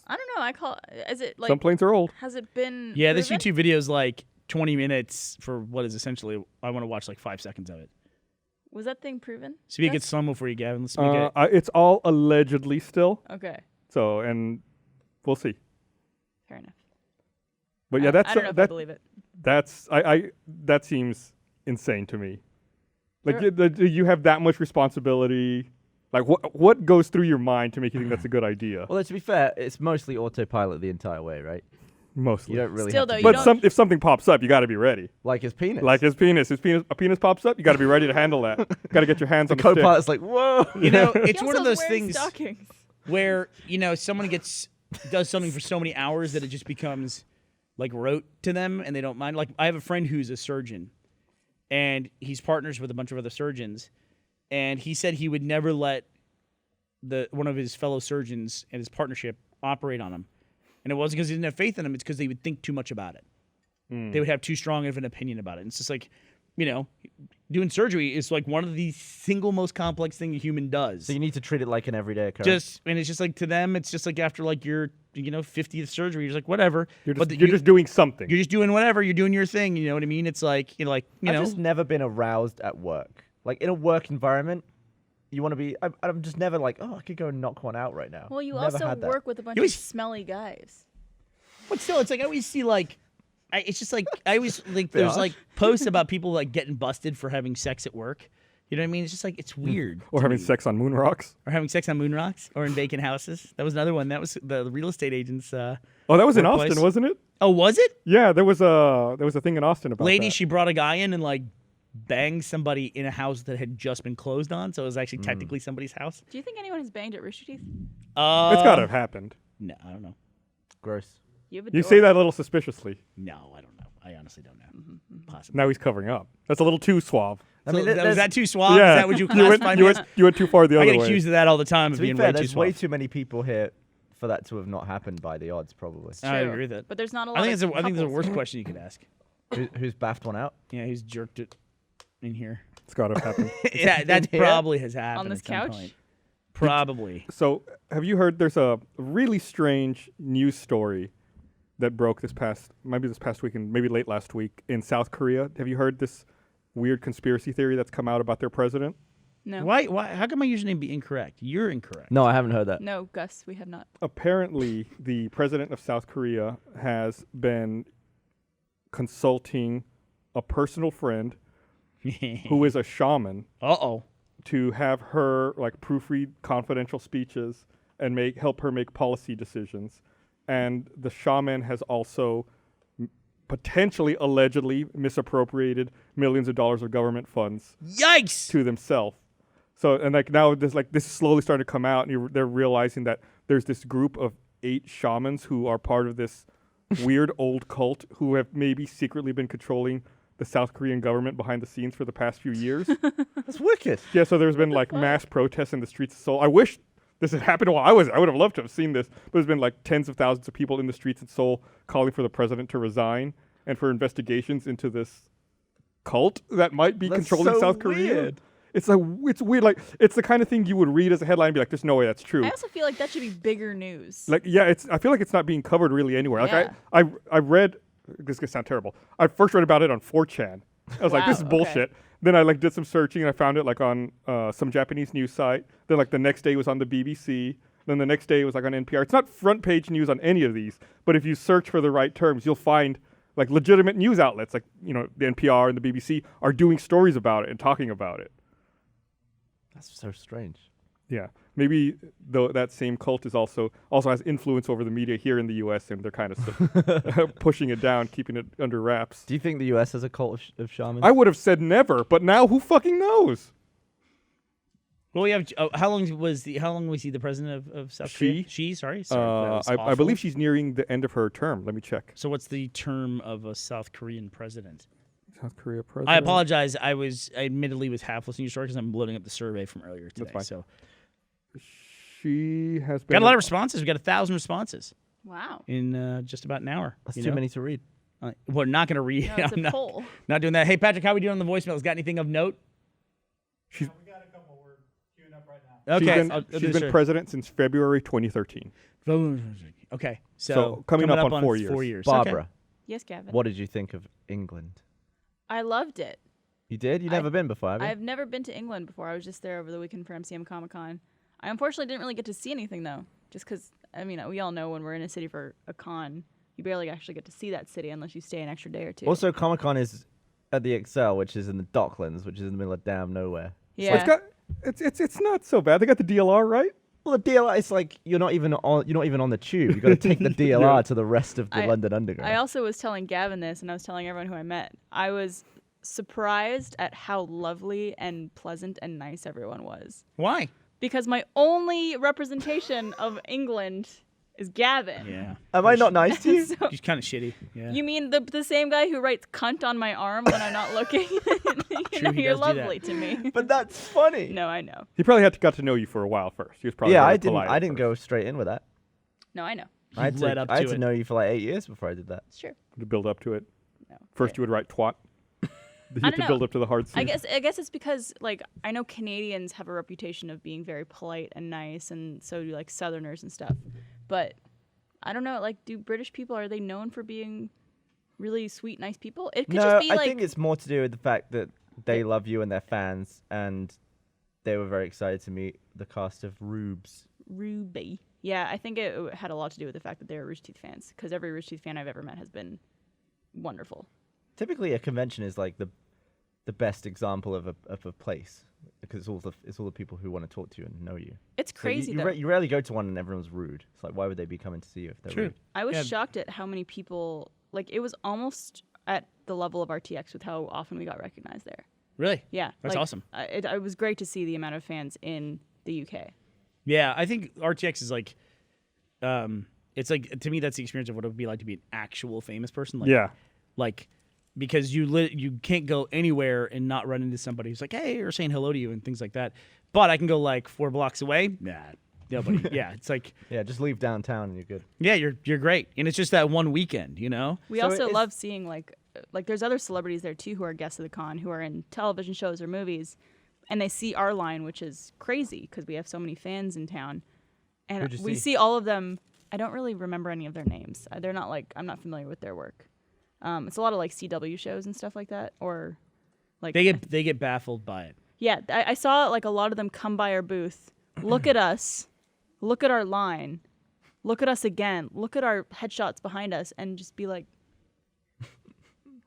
I don't know. I call. Is it like? some planes are old. Has it been? Yeah, this proven? YouTube video is like 20 minutes for what is essentially, I want to watch like 5 seconds of it. Was that thing proven? Speak Gus? it slow-mo for you, Gavin. Let's make it. It's all allegedly still. Okay. So, and we'll see. Fair enough. But yeah, that's I don't know if I believe it. that seems insane to me. Like There- you have that much responsibility. Like what goes through your mind to make you think that's a good idea? Well, to be fair, it's mostly autopilot the entire way, right? Mostly. You don't really Still, have to though, do you But don't- if something pops up, you got to be ready. like his penis. Like a penis pops up, you got to be ready to handle that. Got to get your hands the on the stick. co-pilot's like, whoa. You know, He it's one of also those wears things Stockings. where, you know, someone does something for so many hours that it just becomes like rote to them and they don't mind. Like I have a friend who's a surgeon and he's partners with a bunch of other surgeons, and he said he would never let one of his fellow surgeons and his partnership operate on him. And it wasn't because he didn't have faith in him, it's because they would think too much about it. They would have too strong of an opinion about it. And it's just like, you know, doing surgery is like one of the single most complex thing a human does. So you need to treat it like an everyday occurrence. And it's just like to them, it's just like after like your 50th surgery, you're just like whatever. You're But just doing something. you're just doing whatever. You're doing your thing. You know what I mean? It's like you I've know. just never been aroused at work. Like in a work environment, you want to be. I'm just never like, oh, I could go knock one out right now. Well, you Never also had that. work with a bunch You of always- smelly guys. But still, it's like I always see like, it's just like I always like Bit there's harsh. like posts about people like getting busted for having sex at work, You know what I mean? It's just like it's weird. Or to having me. sex on moon rocks. Or having sex on moon rocks, or in vacant houses. That was another one. That was the real estate agents. Oh, that was in Workplace. Austin, wasn't it? Oh, was it? Yeah, there was a thing in Austin about Lady, that. she brought a guy in and like banged somebody in a house that had just been closed on, so it was actually technically somebody's house. Do you think anyone has banged at Rooster Teeth? It's got to have happened. No, I don't know. Gross. You have a You door? say that a little suspiciously. No, I don't know. I honestly don't know. Possibly. Now he's covering up. That's a little too suave. I So mean, was there's- that too suave? Yeah. Is that what you you went, classify you, me went, as? you went too far the I other get way. accused of that all the time of To be being fair, way too there's way suave. too many people here for that to have not happened by the odds, probably. I True. agree with that. But there's not a lot. I think of it's a couples. worse question you could ask. Who's baffed one out? Yeah, who's jerked it in here? It's got to have happened. Yeah, that here? probably has happened this at some couch? point. Probably. So, have you heard there's a really strange news story that broke this past weekend, maybe late last week in South Korea? Have you heard this weird conspiracy theory that's come out about their president? No. Why? How can my username be incorrect? You're incorrect. No, I haven't heard that. No, Gus, we have not. Apparently, the president of South Korea has been consulting a personal friend who is a shaman Uh-oh. to have her like proofread confidential speeches and help her make policy decisions. And the shaman has also potentially, allegedly misappropriated millions of dollars of government funds Yikes! to themselves. So, and like now this is slowly starting to come out, and they're realizing that there's this group of 8 shamans who are part of this weird old cult who have maybe secretly been controlling the South Korean government behind the scenes for the past few years. That's wicked. Yeah, so there's been like mass protests in the streets of Seoul. I wish this had happened while I would have loved to have seen this, but there's been like tens of thousands of people in the streets in Seoul calling for the president to resign and for investigations into this cult that might be That's controlling so South Korea. weird. It's weird. Like it's the kind of thing you would read as a headline and be like, "There's no way that's true." I also feel like that should be bigger news. Like, yeah, I feel like it's not being covered really anywhere. Like Yeah. I read, this is gonna sound terrible. I first read about it on 4chan. I was like, this is Wow, okay. bullshit. Then I like did some searching and I found it like on some Japanese news site. Then like the next day it was on the BBC. Then the next day it was like on NPR. It's not front page news on any of these, but if you search for the right terms, you'll find like legitimate news outlets like, you know, the NPR and the BBC are doing stories about it and talking about it. That's so strange. Yeah, maybe though that same cult is also has influence over the media here in the U.S. and they're kind of pushing it down, keeping it under wraps. Do you think the U.S. has a cult of shamans? I would have said never, but now who fucking knows? Well, we have. How long was he the president of South Korea? Sorry. That was I awful. believe she's nearing the end of her term. Let me check. So what's the term of a South Korean president? South Korea president. I apologize. I admittedly was half listening to your story because I'm loading up the survey from earlier today. fine. So She has been got a lot of responses. We got 1,000 responses Wow. in just about an hour. That's you too know? many to read. We're not going to read. No, it's I'm a not, poll. not doing that. Hey, Patrick, how are we doing on the voicemails? Got anything of note? She's, We got a couple. We're queuing up right now. Okay. she's been president since February 2013. Okay. So, So, coming up on 4 years. 4 years. Barbara, Okay. Yes, Gavin. what did you think of England? I loved it. You did? You've never been before, have you? I've never been to England before. I was just there over the weekend for MCM Comic Con. I unfortunately didn't really get to see anything though, just because we all know when we're in a city for a con, you barely actually get to see that city unless you stay an extra day or two. Also, Comic Con is at the Excel, which is in the Docklands, which is in the middle of damn nowhere. yeah. It's not so bad. They got the DLR right. Well, the DLR, it's like you're not even on the tube. You got to take the DLR to the rest of the London Underground. I also was telling Gavin this, and I was telling everyone who I met. I was surprised at how lovely and pleasant and nice everyone was. Why? Because my only representation of England is Gavin. Yeah. Am I not nice to you? So, He's kind of shitty. Yeah. you mean the same guy who writes cunt on my arm when I'm not looking? True, he You're does do that. lovely to me. But that's funny. No, I know. He probably got to know you for a while first. He was probably Yeah, very I didn't. polite I at didn't first. go straight in with that. No, I know. I had led to, up I had to to it. know you for like 8 years before I did that. Sure. To build up to it. No. First, you would write twat. You I had to don't build know. up to the hard C. I guess it's because like I know Canadians have a reputation of being very polite and nice, and so do like Southerners and stuff. But I don't know. Like, do British people, are they known for being really sweet, nice people? It could No, just be I like think it's more to do with the fact that they love you and they're fans, and they were very excited to meet the cast of Rubes. Ruby. Yeah, I think it had a lot to do with the fact that they were Rooster Teeth fans, because every Rooster Teeth fan I've ever met has been wonderful. Typically, a convention is like the best example of a place because it's all the people who want to talk to you and know you. It's So crazy you, though. you rarely go to one and everyone's rude. It's like, why would they be coming to see you if they're True. rude? I was Yeah. shocked at how many people, like, it was almost at the level of RTX with how often we got recognized there. Really? Yeah. That's like, awesome. It was great to see the amount of fans in the UK. Yeah, I think RTX is like, it's like, to me, that's the experience of what it would be like to be an actual famous person. Like, Yeah. Like, because you can't go anywhere and not run into somebody who's like, hey, or saying hello to you and things like that. But I can go like 4 blocks away. Nah, nobody. Yeah, it's like, Yeah, just leave downtown and you're good. yeah, you're great, and it's just that one weekend, you know. We So also is- love seeing like there's other celebrities there too who are guests of the con who are in television shows or movies, and they see our line, which is crazy because we have so many fans in town, and Who'd you we see? see all of them. I don't really remember any of their names. They're not like I'm not familiar with their work. It's a lot of like CW shows and stuff like that, or like They get baffled by it. yeah. I saw like a lot of them come by our booth, look at us, look at our line, look at us again, look at our headshots behind us, and just be like,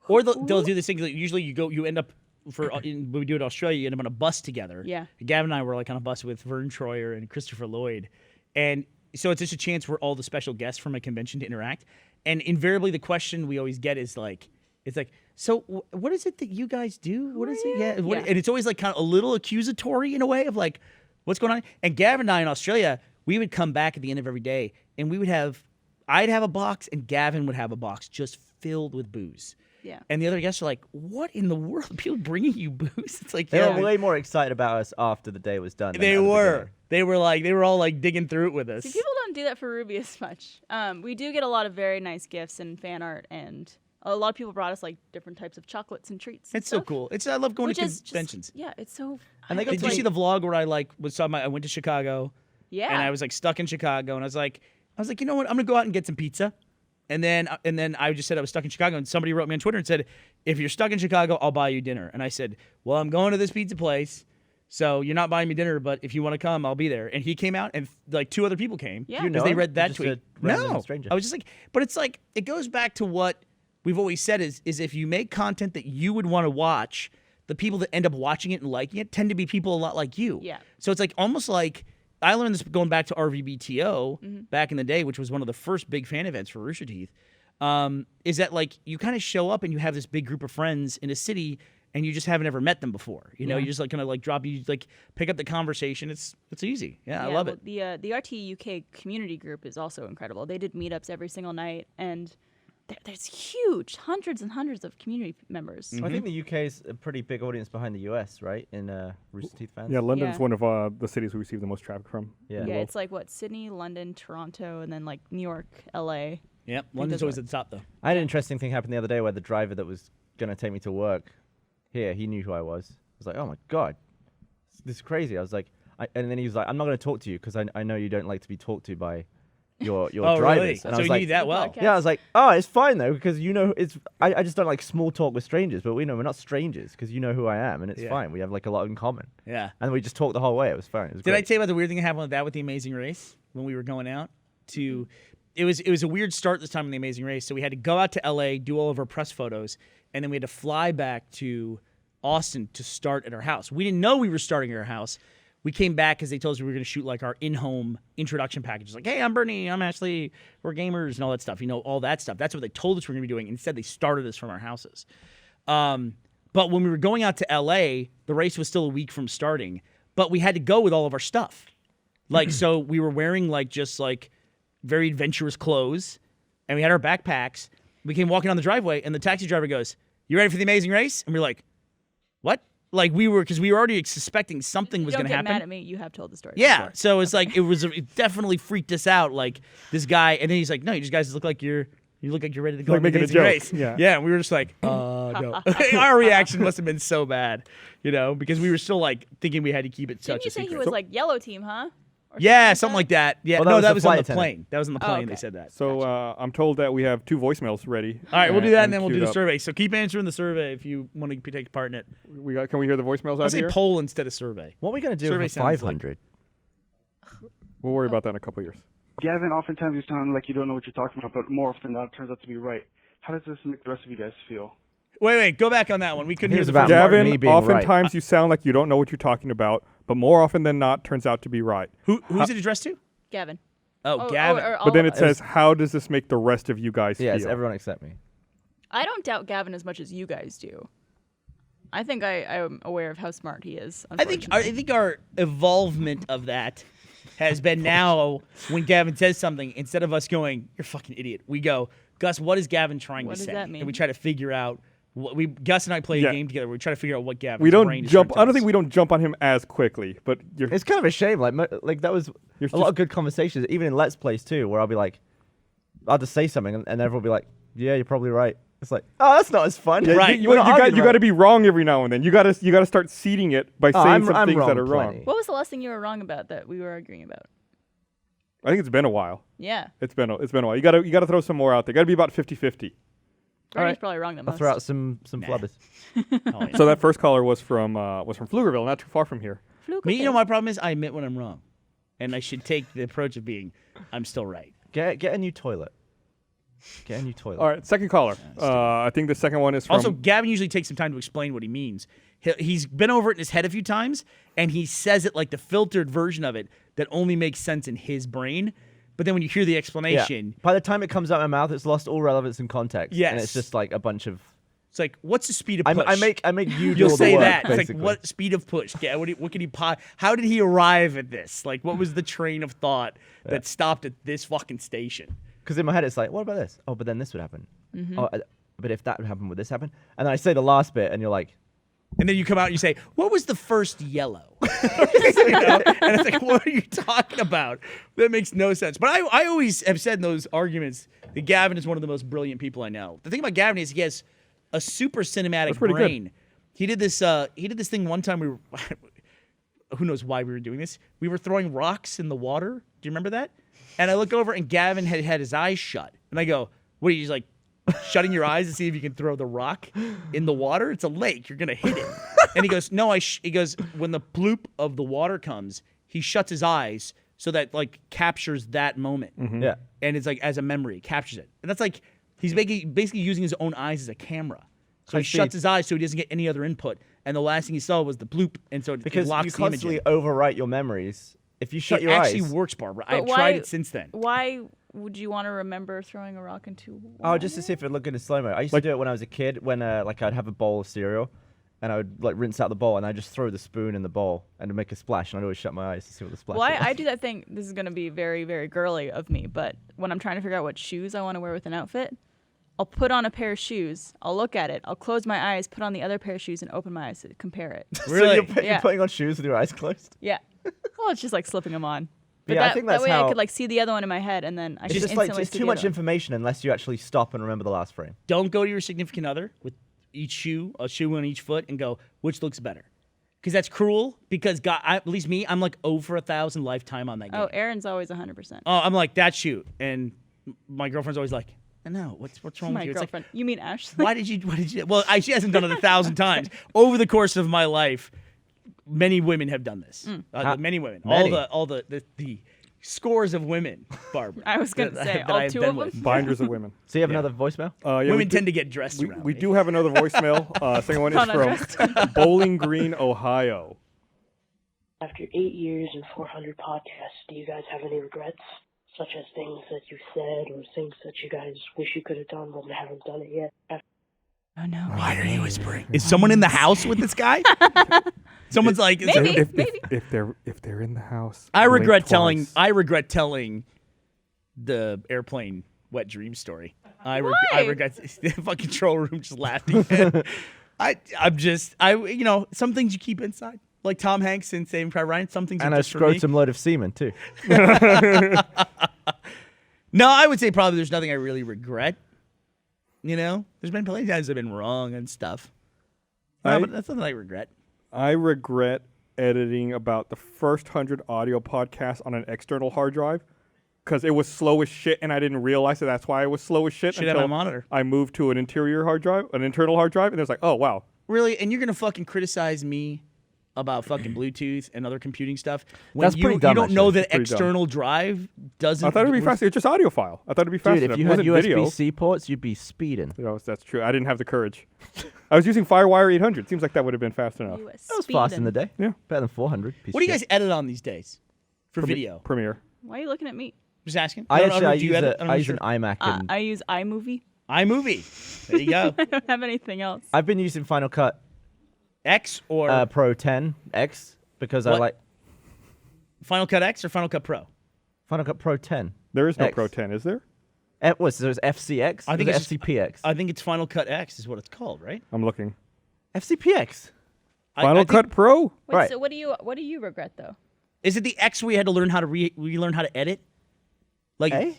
Or they'll do this thing that usually you end up when we do it in Australia, you end up on a bus together. Yeah. Gavin and I were like on a bus with Vern Troyer and Christopher Lloyd, and so it's just a chance for all the special guests from a convention to interact. And invariably, the question we always get is like, it's like, so what is it that you guys do? What is it? Yeah. Yeah. And it's always like kind of a little accusatory in a way of like, what's going on? And Gavin and I in Australia, we would come back at the end of every day, and I'd have a box, and Gavin would have a box just filled with booze. yeah. And the other guests are like, what in the world? People bringing you booze? It's like, They yeah. were way more excited about us after the day was done. than They at the were. beginning. They were all like digging through it with us. See, people don't do that for Ruby as much. We do get a lot of very nice gifts and fan art, and a lot of people brought us like different types of chocolates and treats. and It's so stuff, cool. I love going which to is conventions. Just, yeah, it's so. And they go Did you see the vlog where I like I went to Chicago Yeah. and I was like stuck in Chicago and I was like, you know what? I'm gonna go out and get some pizza. And then I just said I was stuck in Chicago, and somebody wrote me on Twitter and said, if you're stuck in Chicago, I'll buy you dinner. And I said, well, I'm going to this pizza place, so you're not buying me dinner, but if you want to come, I'll be there. And he came out, and like 2 other people came. Yeah. You Because know they him? read that Just tweet. a random No, stranger. I was just like, but it's like it goes back to what we've always said is if you make content that you would want to watch, the people that end up watching it and liking it tend to be people a lot like you. Yeah. So it's like almost like I learned this going back to RVBTO Mm-hmm. back in the day, which was one of the first big fan events for Rooster Teeth. Is that like you kind of show up and you have this big group of friends in a city and you just haven't ever met them before. You know, you just like kind of like you like pick up the conversation. It's easy. Yeah, I love well, it. The RT UK community group is also incredible. They did meetups every single night, and there's huge, hundreds and hundreds of community members. I think the UK is a pretty big audience behind the US, right? In Rooster Teeth fans. Yeah, London's Yeah. one of the cities we receive the most traffic from. Yeah. in the Yeah, world. it's like what Sydney, London, Toronto, and then like New York, LA. Yep, London's does always work. at the top though. I had an interesting thing happen the other day where the driver that was going to take me to work here, he knew who I was. I was like, oh my God, this is crazy. I was like, and then he was like, I'm not going to talk to you because I know you don't like to be talked to by your Oh, drivers. really? And I So was you like, knew that The well. podcast. yeah, I was like, oh, it's fine though because you know I just don't like small talk with strangers, but we know we're not strangers because you know who I am and it's Yeah. fine. We have like a lot in common. Yeah. And we just talked the whole way. It was fine. It was Did I great. tell you about the weird thing that happened with that with the Amazing Race when we were going out to? It was a weird start this time in the Amazing Race. So we had to go out to LA, do all of our press photos, and then we had to fly back to Austin to start at our house. We didn't know we were starting at our house. We came back because they told us we were going to shoot like our in-home introduction packages. Like, hey, I'm Burnie, I'm Ashley, we're gamers and all that stuff. You know, all that stuff. That's what they told us we were going to be doing. Instead, they started us from our houses. But when we were going out to LA, the race was still a week from starting. But we had to go with all of our stuff. Like, so we were wearing like just like very adventurous clothes, and we had our backpacks. We came walking down the driveway, and the taxi driver goes, "You ready for the Amazing Race?" And we're like, "What?" Like because we were already suspecting something was Don't going to get happen. mad at me. You have told the story. Yeah, before. so it's like it definitely freaked us out. Like this guy, and then he's like, "No, you guys look like you look like you're ready to go Like on the making a Amazing joke. Race." Yeah. yeah. And we were just like, no. Our reaction must have been so bad, you know, because we were still like thinking we had to keep it such Didn't you a say secret. he was like yellow team, huh? Or Yeah, something like that. Yeah, Well, that no, was that the was on flight the attendant. plane. That was on the plane. They okay. said that. So I'm told that we have 2 voicemails ready. All right, we'll do that, and then we'll do queued the up. survey. So keep answering the survey if you want to take part in it. Can we hear the voicemails I'll out say here? poll instead of survey. What are we going to do Survey with sounds 500? We'll worry about that in a couple of years. Gavin, oftentimes you sound like you don't know what you're talking about, but more often that turns out to be right. How does this make the rest of you guys feel? Wait. Go back on that one. We couldn't hear Here's the about first part. me Gavin, being right. oftentimes you sound like you don't know what you're talking about, but more often than not turns out to be right. Who's it addressed to? Gavin. Oh, Gavin. or all But then of it us. says, how does this make the rest of you guys Yeah, it's feel? everyone except me. I don't doubt Gavin as much as you guys do. I think I'm aware of how smart he is. I think our evolvement of that has been now when Gavin says something, instead of us going, "You're a fucking idiot," we go, "Gus, what is Gavin trying What to does say?" that mean? And we try to figure out. Gus and I play a game together. Where we try to figure out what Gavin's We brain don't is jump. trying to I don't tell think us. we don't jump on him as quickly, but you're. It's kind of a shame. Like that was You're a lot just- of good conversations, even in Let's Plays too, where I'll be like, I'll just say something, and everyone will be like, "Yeah, you're probably right." It's like, oh, that's not as fun. Yeah, Right. You got to be wrong every now and then. You got to start seeding it by saying some things that are wrong. plenty. What was the last thing you were wrong about that we were arguing about? I think it's been a while. Yeah. It's been a while. You got to throw some more out there. Got to be about 50-50. Bernie's probably wrong the I'll most. throw out some flubbers. Oh, yeah. So that first caller was from Pflugerville, not too far from here. Me, you know, my problem is I admit when I'm wrong, and I should take the approach of being, I'm still right. Get a new toilet. Get a new toilet. All right, second caller. I think the second one is from. Also, Gavin usually takes some time to explain what he means. He's been over it in his head a few times, and he says it like the filtered version of it that only makes sense in his brain. But then when you hear the Yeah. explanation, By the time it comes out of my mouth, it's lost all relevance and context. And Yes. it's just like a bunch of. it's like, what's the speed of I push? make you do You'll all say the work, that. It's basically. like, what speed of push? Yeah, what can he? How did he arrive at this? Like, what was the train of thought that stopped at this fucking station? Because in my head, it's like, what about this? Oh, but then this would happen. Mm-hmm. Oh, but if that would happen, would this happen? And then I say the last bit, and you're like, And then you come out and you say, what was the first yellow? You know? And it's like, what are you talking about? That makes no sense. But I always have said in those arguments that Gavin is one of the most brilliant people I know. The thing about Gavin is he has a super cinematic pretty good. brain. He did this thing one time. We were, who knows why we were doing this? We were throwing rocks in the water. Do you remember that? And I look over and Gavin had his eyes shut. And I go, what are you, like, shutting your eyes to see if you can throw the rock in the water? It's a lake. You're going to hit it. And he goes, no, he goes, when the bloop of the water comes, he shuts his eyes so that, like, captures that moment. yeah. And it's like, as a memory, it captures it. And that's like, he's basically using his own eyes as a camera. So High he shuts speed. his eyes so he doesn't get any other input. And the last thing he saw was the bloop. And so it Because locks you the image constantly in. overwrite your memories. If you shut It your actually eyes. works, Barbara. But I've why- tried it since then. Why would you want to remember throwing a rock into Oh, just to see if it looked good in slow mo. I used to do it when I was a kid. When like I'd have a bowl of cereal, and I would like rinse out the bowl, and I would just throw the spoon in the bowl, and it'd make a splash. And I'd always shut my eyes to see what the splash. Well, was. I do that thing. This is going to be very, very girly of me, but when I'm trying to figure out what shoes I want to wear with an outfit, I'll put on a pair of shoes, I'll look at it, I'll close my eyes, put on the other pair of shoes, and open my eyes to compare it. So Really? you're Yeah. putting on shoes with your eyes closed. Yeah. Well, it's just like slipping them on. But Yeah, I that, think that that's way I how- could like see the other one in my head, and then I It's could just like instantly it's see too the much other one. information unless you actually stop and remember the last frame. Don't go to your significant other with each shoe, a shoe on each foot, and go, which looks better? Because that's cruel. Because God, at least me, I'm like over 1,000 lifetime on that game. Oh, Aaron's always 100%. Oh, I'm like that shoe, and my girlfriend's always like, no, what's wrong My with you? girlfriend. You mean Ashley? It's like, why did you? Well, she hasn't done it 1,000 times over the course of my life. Many women have done this. Many women. Many. All the scores of women, Barbara. I was gonna that- say, that all I've two been of them? with. Binders of women. So you have another voicemail? Yeah, Women we tend to get dressed around We me. do have another voicemail. Second one is Not undressed. from Bowling Green, Ohio. After 8 years and 400 podcasts, do you guys have any regrets? Such as things that you said or things that you guys wish you could have done but haven't done it yet? Oh no. Why are you whispering? Is someone in the house with this guy? Someone's like, is Maybe. there- If they're in the house, I blink regret twice. telling the airplane wet dream story. I Why? regret the fucking control room just laughing. Some things you keep inside. Like Tom Hanks in Saving Private Ryan, some things And are a just for me. scrotum load of semen too. No, I would say probably there's nothing I really regret. You know, there's been plenty of times I've been wrong and stuff. No, but that's nothing I regret. I regret editing about the first 100 audio podcasts on an external hard drive because it was slow as shit, and I didn't realize that that's why it was slow as shit Should have until my monitor. I moved to an internal hard drive, and it was like, oh wow. Really? And you're gonna fucking criticize me about fucking Bluetooth and other computing stuff. When That's pretty dumb, you don't know actually. that Pretty dumb. external drive doesn't. I thought it'd be fast. It's just audio file. I thought it'd be fast Dude, enough. if you It had wasn't video. USB-C ports, you'd be speeding. You know, that's true. I didn't have the courage. I was using FireWire 800. Seems like that would have been fast enough. You was That was fast in the speeding. day. Yeah. Better than 400. What do you guys edit on these days for video? Premiere. Why are you looking at me? Just asking. I don't know, actually do you use, edit? I use an iMac and I use iMovie. iMovie. There you go. I don't have anything else. I've been using Final Cut X or Pro 10X because I What? like Final Cut X or Final Cut Pro? Final Cut Pro 10. There is no X. Pro 10, is there? What? So there's FCX. I think There's it's just- FCPX. I think it's Final Cut X is what it's called, right? I'm looking. FCPX. Final I think- Cut Pro. Wait, Right. so what do you regret though? Is it the X we had to learn how to we learned how to edit? Like Eh?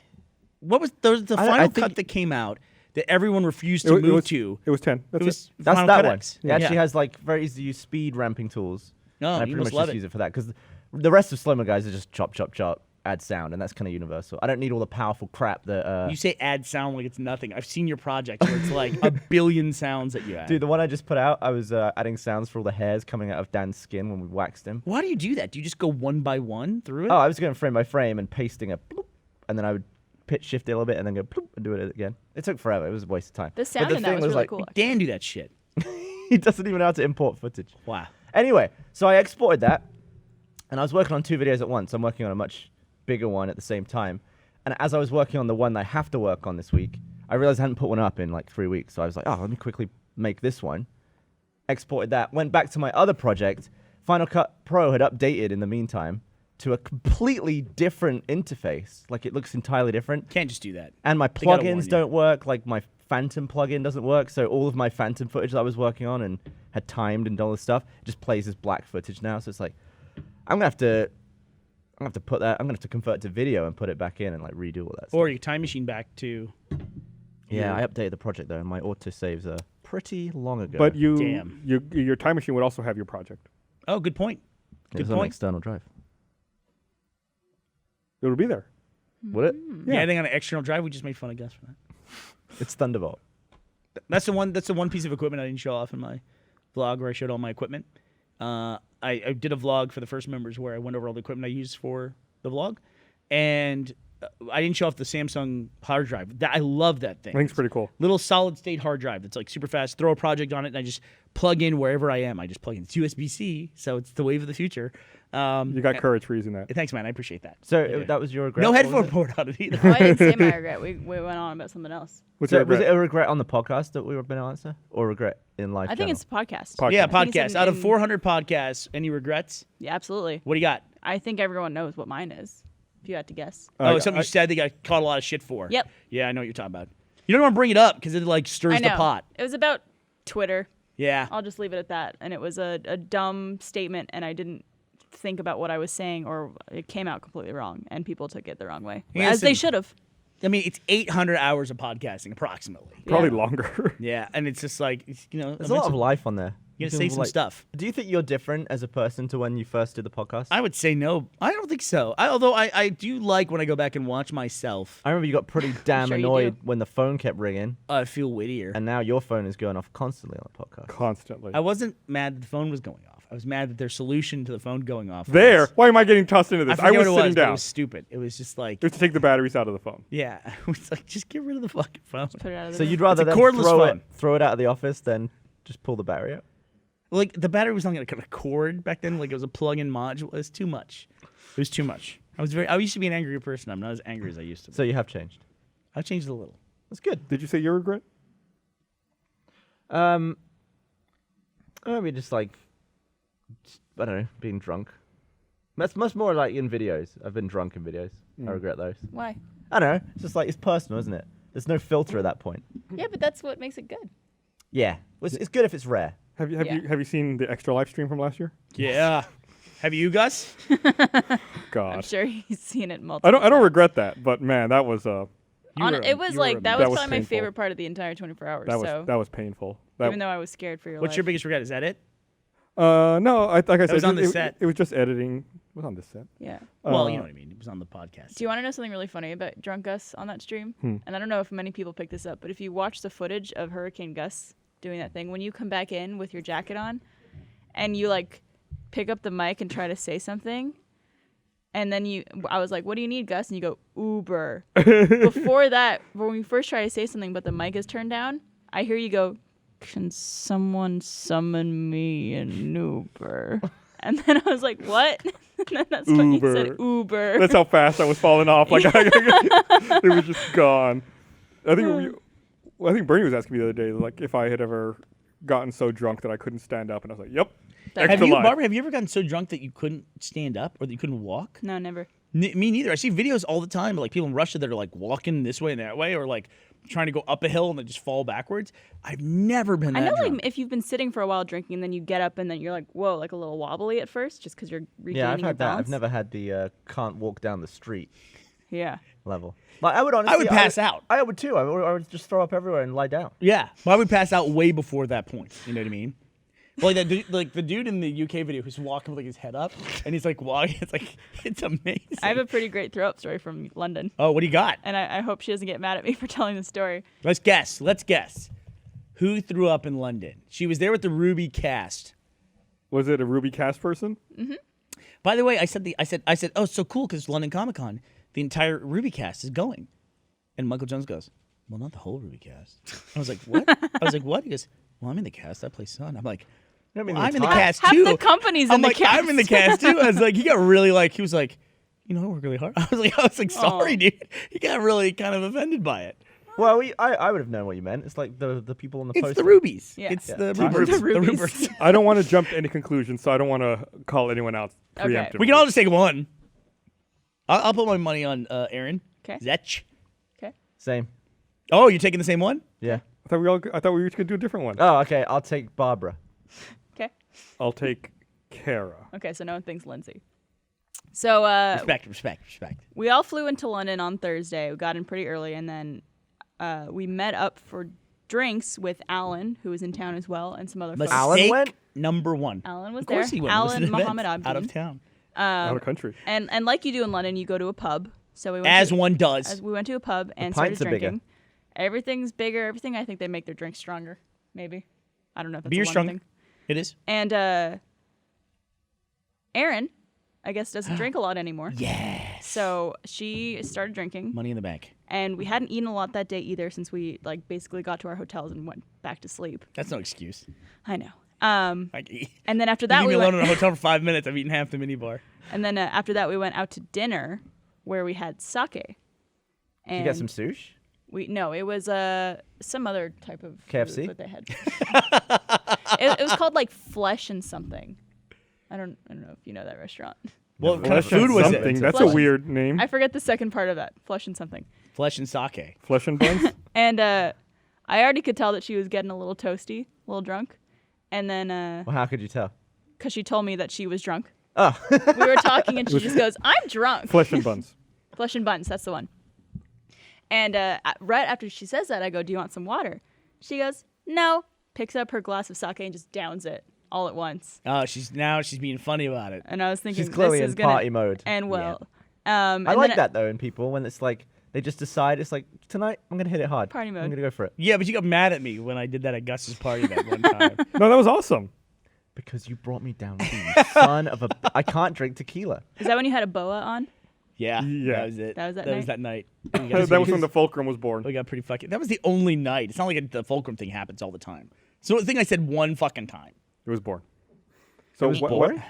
what was the I Final think- Cut that came out that everyone refused to It move was, to? It was 10. That's It was That's Final that Cut one. X. It actually has like very easy to use speed ramping tools. No, and I you pretty must much love just it. use it for that because the rest of Slow-Mo guys are just chop, chop, chop, add sound, and that's kind of universal. I don't need all the powerful crap that. You say add sound like it's nothing. I've seen your project where it's like a billion sounds that you add. Dude, the one I just put out, I was adding sounds for all the hairs coming out of Dan's skin when we waxed him. Why do you do that? Do you just go one by one through it? Oh, I was going frame by frame and pasting a bloop, and then I would pitch shift it a little bit and then go bloop and do it again. It took forever. It was a waste of time. The But sound the in that thing was really like, cool. Dan do that shit. He doesn't even know how to import footage. Wow. Anyway, so I exported that, and I was working on 2 videos at once. I'm working on a much bigger one at the same time. And as I was working on the one that I have to work on this week, I realized I hadn't put one up in like 3 weeks. So I was like, oh, let me quickly make this one. Exported that, went back to my other project. Final Cut Pro had updated in the meantime to a completely different interface. Like it looks entirely different. Can't just do that. And my They gotta warn plugins you. don't work. Like my Phantom plugin doesn't work. So all of my Phantom footage that I was working on and had timed and all this stuff just plays as black footage now. So it's like I'm gonna have to put that. I'm gonna have to convert it to video and put it back in and like redo all that. Or your time machine back to. Yeah, I updated the project though, and my autosaves are pretty long ago. But Damn. your time machine would also have your project. Oh, good point. it Good was on an point. external drive. It would be there. Would it? Yeah, I think on an external drive, we just made fun of Gus for that. It's Thunderbolt. That's the one piece of equipment I didn't show off in my vlog where I showed all my equipment. I did a vlog for the first members where I went over all the equipment I used for the vlog, and I didn't show off the Samsung hard drive. I love that thing. I think it's pretty cool. Little solid state hard drive that's like super fast. Throw a project on it, and I just plug in wherever I am. I just plug in. It's USB-C, so it's the wave of the future. You got courage for using that. Thanks, man. I appreciate that. So I do. that was your regret. No What was headphone it? port on it either. Oh, I didn't say my regret. We went on about something else. What's So your was regret? it a regret on the podcast that we were going to answer, or regret in life? I think general? it's a podcast. Podcast. Yeah, I think it's podcast. Out of in- 400 podcasts, any regrets? Yeah, absolutely. What do you got? I think everyone knows what mine is. If you had to guess. Oh, something you said they got caught a lot of shit for. Yep. Yeah, I know what you're talking about. You don't want to bring it up because it like stirs I know. the pot. It was about Twitter. Yeah. I'll just leave it at that. And it was a dumb statement, and I didn't think about what I was saying, or it came out completely wrong, and people took it the wrong way, Yeah, as they listen. should have. I mean, it's 800 hours of podcasting approximately. Probably Yeah. longer. Yeah, and it's just like There's a lot of life on there. You gotta can, say some stuff. Do you think you're different as a person to when you first did the podcast? I would say no. I don't think so. Although I do like when I go back and watch myself. I remember you got pretty damn sure you annoyed do. when the phone kept ringing, I feel wittier. and now your phone is going off constantly on the podcast. Constantly. I wasn't mad that the phone was going off. I was mad that their solution to the phone going off. There. was- Why am I getting tossed into I this? forget was what it sitting was, but down. it was stupid. It was just like, You have to take the batteries out of the phone. yeah. It was like, just get rid of the fucking phone. Put it out of the So room. you'd rather It's a than cordless phone. throw it out of the office than just pull the battery out? Like the battery was not going to cut a cord back then. Like it was a plug-in module. It was too much. It was too much. I used to be an angry person. I'm not as angry as I used to be. So you have changed. I've changed a little. That's good. Did you say your regret? Maybe just like, I don't know, being drunk. That's much more like in videos. I've been drunk in videos. I regret those. Why? I don't know. It's just like, it's personal, isn't it? There's no filter at that point. Yeah, but that's what makes it good. Yeah. It's good if it's rare. Have you Yeah. seen the extra live stream from last year? Yeah. Have you, Gus? I'm God. sure he's seen it multiple. I don't regret that, but man, that was It was like that That was was probably my painful. favorite part of the entire 24 hours. that was painful. That, even though I was scared for your What's life. your biggest regret? Is that it? no, like I said, was on the it, set. It was just editing. It was on the set. Yeah. Well, Uh, you know what I mean. It was on the podcast. Do you want to know something really funny about Drunk Gus on that stream? Hmm. And I don't know if many people pick this up, but if you watch the footage of Hurricane Gus doing that thing, when you come back in with your jacket on, and you like pick up the mic and try to say something. And then I was like, what do you need, Gus? And you go, Uber. Before that, when we first try to say something but the mic is turned down, I hear you go, can someone summon me an Uber? And then I was like, what? And then that's when you said Uber. That's how fast I was falling off. Like it was just gone. I think Burnie was asking me the other day, like if I had ever gotten so drunk that I couldn't stand up, and I was like, "Yep." Barbara, have you ever gotten so drunk that you couldn't stand up or that you couldn't walk? No, never. Me neither. I see videos all the time, like people in Russia that are like walking this way and that way, or like trying to go up a hill and they just fall backwards. I've never been that I know, drunk. like if you've been sitting for a while drinking, and then you get up and then you're like, whoa, like a little wobbly at first, just because you're regaining Yeah, I've your had that. balance. I've never had the can't walk down the street Yeah. level. Like I would honestly, I would pass out. I would too. I would just throw up everywhere and lie down. Yeah, well, I would pass out way before that point. You know what I mean? Like that, like the dude in the UK video who's walking with like his head up and he's like walking. It's amazing. I have a pretty great throw up story from London, Oh, what do you got? and I hope she doesn't get mad at me for telling the story. Let's guess. Who threw up in London? She was there with the Ruby cast. Was it a Ruby cast person? By the way, I said, oh, it's so cool because London Comic Con, the entire Ruby cast is going, and Michael Jones goes, well, not the whole Ruby cast. I was like, what? He goes, well, I'm in the cast. I play Son. I'm like, I mean, well, I'm in the cast Half too. the company's I'm in the like, cast. I'm in the cast too. I was like, he got really like, he was like, you know, I work really hard. I was like, sorry, dude. He got really kind of offended by it. Well, I would have known what you meant. It's like the people on the It's poster. the Rubies. Yeah. It's Yeah. the The Rubies. The Rubies. Rubies. I don't want to jump to any conclusions, so I don't want to call anyone out Okay. preemptively. We can all just take one. I'll put my money on Aaron. 'Kay. Zetch. Okay. Same. Oh, you're taking the same one? Yeah. I thought we were each gonna do a different one. Oh, okay. I'll take Barbara. Okay. I'll take Kara. Okay. So no one thinks Lindsay. So Respect. we all flew into London on Thursday. We got in pretty early, and then we met up for drinks with Alan, who was in town as well, and some other folks. Alan Mistake went? number one. Alan was Of course there. he went. It was Alan an event Muhammad Abdin. out of town. Out of country. And like you do in London, you go to a pub. So we went As to, one does. as we went to a pub and started pints are bigger. drinking. Everything's bigger. Everything. I think they make their drinks stronger. Maybe. I don't know if that's Beer a London strong. thing. It is. And Erin, I guess, doesn't drink a lot anymore. Yes. So she started drinking, Money in the bank. and we hadn't eaten a lot that day either, since we like basically got to our hotels and went back to sleep. That's no excuse. I know. Like, And then after that leave we me alone went. in a hotel for 5 minutes. I've eaten half the minibar. And then after that we went out to dinner, where we had sake. Did And you get some sushi? it was some other type of KFC? food that they had. it was called like Flesh and something. I don't know if you know that restaurant. What kind of Flesh and food was something. it? That's Flesh- a weird name. I forget the second part of that. Flesh and something. Flesh and sake. Flesh and buns. And I already could tell that she was getting a little toasty, a little drunk. And then Well, how could you tell? because she told me that she was drunk. Oh. We were talking and she just goes, I'm drunk. Flesh and buns. Flesh and buns, that's the one. And right after she says that, I go, do you want some water? She goes, no. Picks up her glass of sake and just downs it all at once. Oh, she's being funny about it. And I was thinking, She's clearly this is in gonna party mode. end well. I And like then that though in people when it's like they just decide it's like tonight I'm gonna hit it hard. Party mode. I'm gonna go for it Yeah, but you got mad at me when I did that at Gus's party that one time. No, that was awesome. because you brought me down. You son of a. I can't drink tequila. Is that when you had a boa on? Yeah, Yeah. that was it. That was that That was night? that night. That was when the fulcrum was born. We got pretty fucking. That was the only night. It's not like the fulcrum thing happens all the time. So the thing I said one fucking time. It was born. So It was what? born?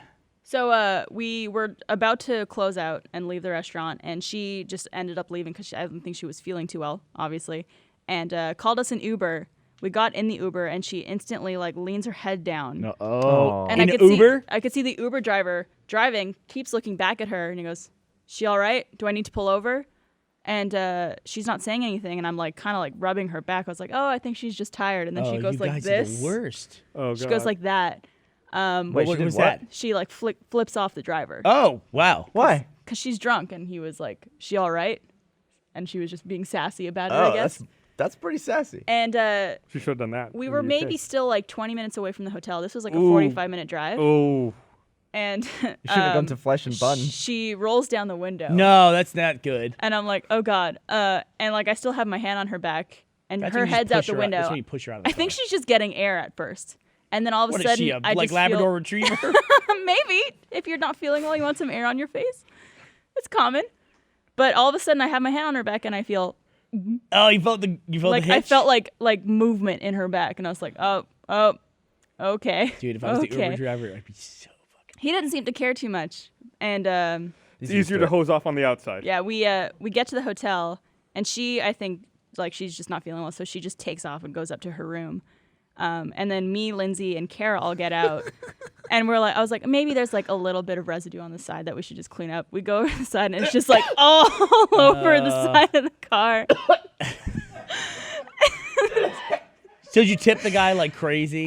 So we were about to close out and leave the restaurant, and she just ended up leaving because I don't think she was feeling too well, obviously, and called us an Uber. We got in the Uber, and she instantly like leans her head down. No, And in I could Uber. see I could see the Uber driver driving, keeps looking back at her, and he goes, "She all right? Do I need to pull over?" And she's not saying anything, and I'm like kind of like rubbing her back. I was like, "Oh, I think she's just tired." And then she goes you like guys this. Are the worst. Oh, She God. goes like that. Wait, What she did was what? that? She like flips off the driver Oh wow. Why? because she's drunk, and he was like, "She all right?" And she was just being sassy about it, Oh, I guess. that's pretty sassy. And She should have done that. we in were the maybe UK. still like 20 minutes away from the hotel. This was like a Ooh. 45-minute drive. Oh. And You should have gone to Flesh and Bun. she rolls down the window. No, that's not good. And I'm like, oh God. And like I still have my hand on her back, and That's her when you just head's out push the her window. That's when you push her out of the I think car. she's just getting air at first. And then all of a What is sudden, she, a I just Labrador feel, Retriever? maybe if you're not feeling well, you want some air on your face. It's common. But all of a sudden, I have my hand on her back, and I feel Oh, you felt the like hitch? I felt like movement in her back, and I was like, oh, okay. Dude, if I was the okay. Uber driver, I'd be so fucking. He didn't seem to care too much, and It's easier to hose off on the outside. yeah, we get to the hotel, and I think like she's just not feeling well, so she just takes off and goes up to her room. And then me, Lindsay, and Kara all get out, and I was like, maybe there's like a little bit of residue on the side that we should just clean up. We go over the side, and it's just like all over the side of the car. So did you tip the guy like crazy?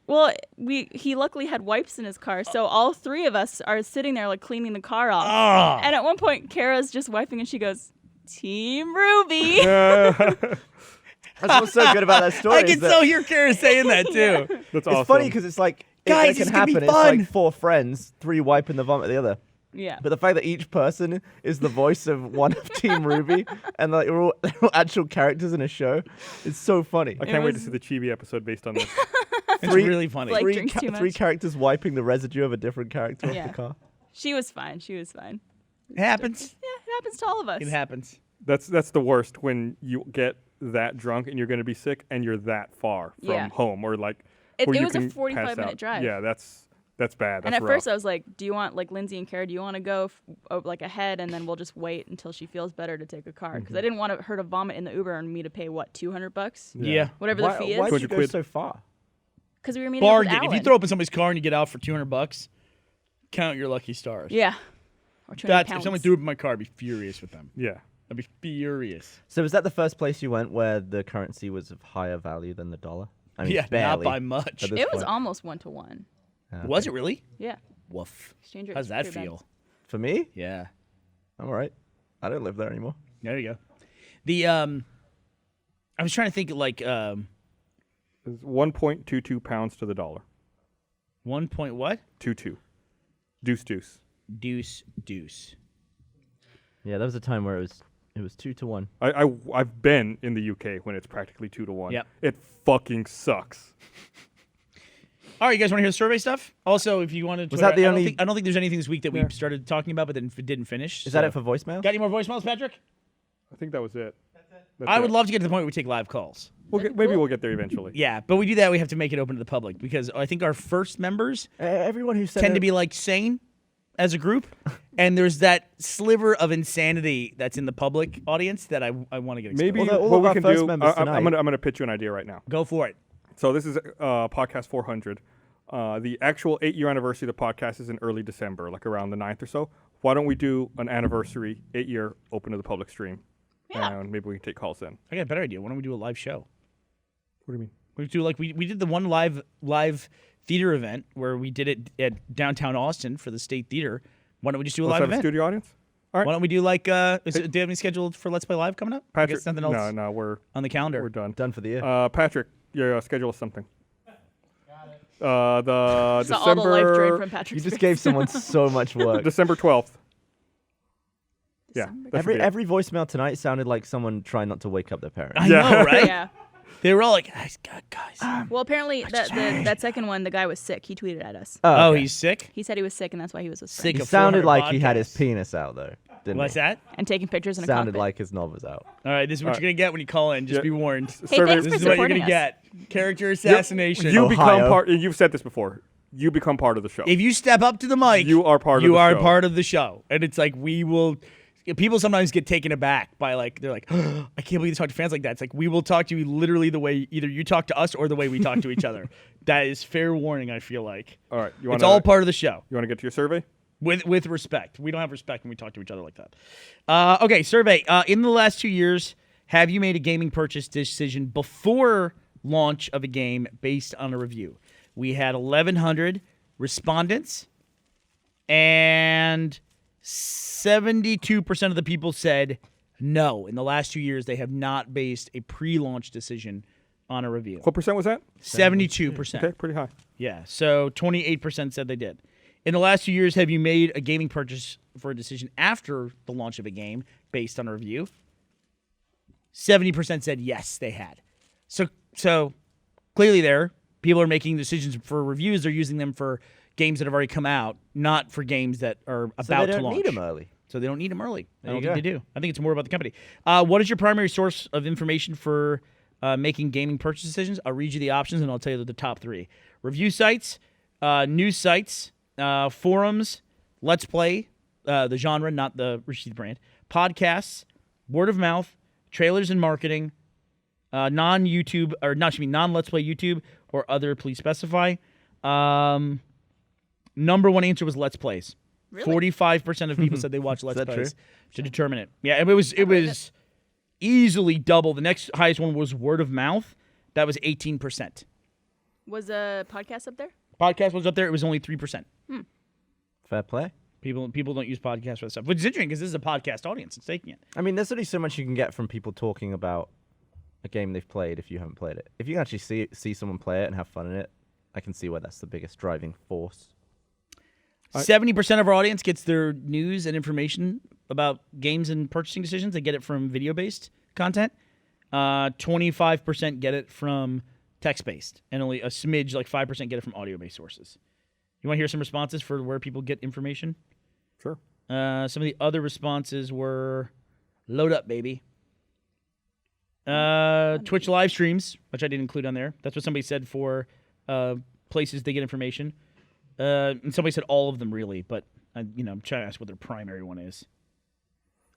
Well, he luckily had wipes in his car, so all three of us are sitting there like cleaning the car off. Oh. And at one point, Kara's just wiping, and she goes, "Team Ruby." That's what's so good about that story. I is can that so hear Kara saying that too. That's it's awesome. funny because it's like Guys, it this can is gonna be happen. It's fun. like 4 friends, 3 wiping the vomit of the other. Yeah. But the fact that each person is the voice of one of Team Ruby and like they're all actual characters in a show, it's so funny. I can't wait to was- see the Chibi episode based on this. It's really funny. Like- Three, drinks too three much. characters wiping the residue of a different character off Yeah. the car. She was fine. It happens. happens to all of us. It happens. That's the worst when you get that drunk and you're going to be sick and you're that far from Yeah. home or like It where you was a can 45-minute pass drive. out. Yeah, that's bad. That's And at rough. first I was like, do you want, like Lindsay and Kara, do you want to go like ahead and then we'll just wait until she feels better to take a car? Because I didn't want her to vomit in the Uber and me to pay, what, $200? Yeah. Whatever Why, the fee why is? did you 200 go quid. so far? Because we were meeting up with Bargain. If you Alan. throw up in somebody's car and you get out for $200, count your lucky stars. Yeah. Or 200 That's, if pounds. someone threw up in my car, I'd be furious with them. yeah. I'd be furious. So was that the first place you went where the currency was of higher value than the dollar? I mean, Yeah, barely. not by much. at this It was point. almost 1-to-1. Was it really? Yeah. Woof. Exchange rate How's was that pretty bad. feel? For me, Yeah. I'm all right. I don't live there anymore. There you go. The I was trying to think like It's 1.22 pounds to the dollar. 1 point what? 22. Deuce. Deuce. Yeah, there was a time where it was 2 to 1. I've been in the UK when it's practically 2 to 1. Yep. It fucking sucks. All right, you guys want to hear the survey stuff? Also, if you wanted to, Was that the only- I don't think there's anything this week that Yeah. we started talking about but then didn't finish. Is that so- it for voicemails? Got any more voicemails, Patrick? I think that was it. That's I it. would love to get to the point where we take live calls. Maybe we'll get there eventually. Yeah, but we do that. We have to make it open to the public because I think our first members Everyone who said tend to be like sane as a group, and there's that sliver of insanity that's in the public audience that I want to get exposed. Maybe Although all what of we our can first do. members I'm tonight- gonna pitch you an idea right now. Go for it. So this is podcast 400. The actual 8-year anniversary of the podcast is in early December, like around the 9th or so. Why don't we do an anniversary 8-year open to the public stream? Yeah. And maybe we can take calls then. I got a better idea. Why don't we do a live show? What do you mean? We do like we did the one live theater event where we did it at downtown Austin for the State Theater. Why don't we just do a Let's live have a event? studio audience. All right. Why don't we do like do you have any scheduled for Let's Play Live coming up? I Patrick, guess nothing else no, we're on the calendar. we're done. done for the year. Patrick, yeah, schedule us something. The Saw all the life drain December from Patrick's You just face. gave someone so much work. December 12th. Yeah, December that should be it. Every voicemail tonight sounded like someone trying not to wake up their parents. I Yeah. know, right? Yeah. They were all like, guys. Well, apparently that second one, the guy was sick. He tweeted at us. Oh, okay. he's sick? He said he was sick, and that's why he was so Sick He of sounded 400 like he had his podcasts. penis out though, didn't What's he? that? and taking pictures in a Sounded cockpit. like his knob was out. All right, this is what All you're going to get when you call in. Just Yeah. be warned. Hey, Survey- thanks This for is what you're supporting going to us. get. Character assassination. You become Ohio. part. You've said this before. You become part of the show. If you step up to the mic, You are part of you the are show. part of the show. And it's like we will people sometimes get taken aback by like they're like, I can't believe you talk to fans like that. It's like we will talk to you literally the way either you talk to us or the way we talk to each other. That is fair warning, I feel like. All right, you want It's all part of the show. You want to get to your survey? With respect. We don't have respect when we talk to each other like that. Okay, survey. In the last 2 years, have you made a gaming purchase decision before launch of a game based on a review? We had 1,100 respondents, and 72% of the people said no. In the last 2 years, they have not based a pre-launch decision on a review. What percent was that? 72%. Okay, pretty high. Yeah, so 28% said they did. In the last 2 years, have you made a gaming purchase for a decision after the launch of a game based on a review? 70% said yes, they had. So clearly there, people are making decisions for reviews. They're using them for games that have already come out, not for games that are about So they to don't launch. need them early. So they don't need them early. I There don't you think go. they do. I think it's more about the company. What is your primary source of information for making gaming purchase decisions? I'll read you the options and I'll tell you the top 3. Review sites, news sites, forums, Let's Play, the genre, not the Rooster Teeth brand, podcasts, word of mouth, trailers and marketing, non-YouTube, or not, non-Let's Play YouTube or other, please specify. Number one answer was Let's Plays. Really? 45% of people said they watch Let's that Plays to determine it. Yeah, it was easily double. The next highest one was word of mouth. That was 18%. Was a podcast up there? Podcast was up there. It was only 3%. Fair play. People don't use podcasts for that stuff, which is interesting because this is a podcast audience. It's taking it. I mean, there's only so much you can get from people talking about a game they've played if you haven't played it. If you can actually see someone play it and have fun in it, I can see why that's the biggest driving force. 70% of our audience gets their news and information about games and purchasing decisions. They get it from video-based content. 25% get it from text-based, and only a smidge, like 5%, get it from audio-based sources. You want to hear some responses for where people get information? Sure. Some of the other responses were load up, baby. Twitch live streams, which I didn't include on there. That's what somebody said for places they get information. And somebody said all of them, really, but I'm trying to ask what their primary one is.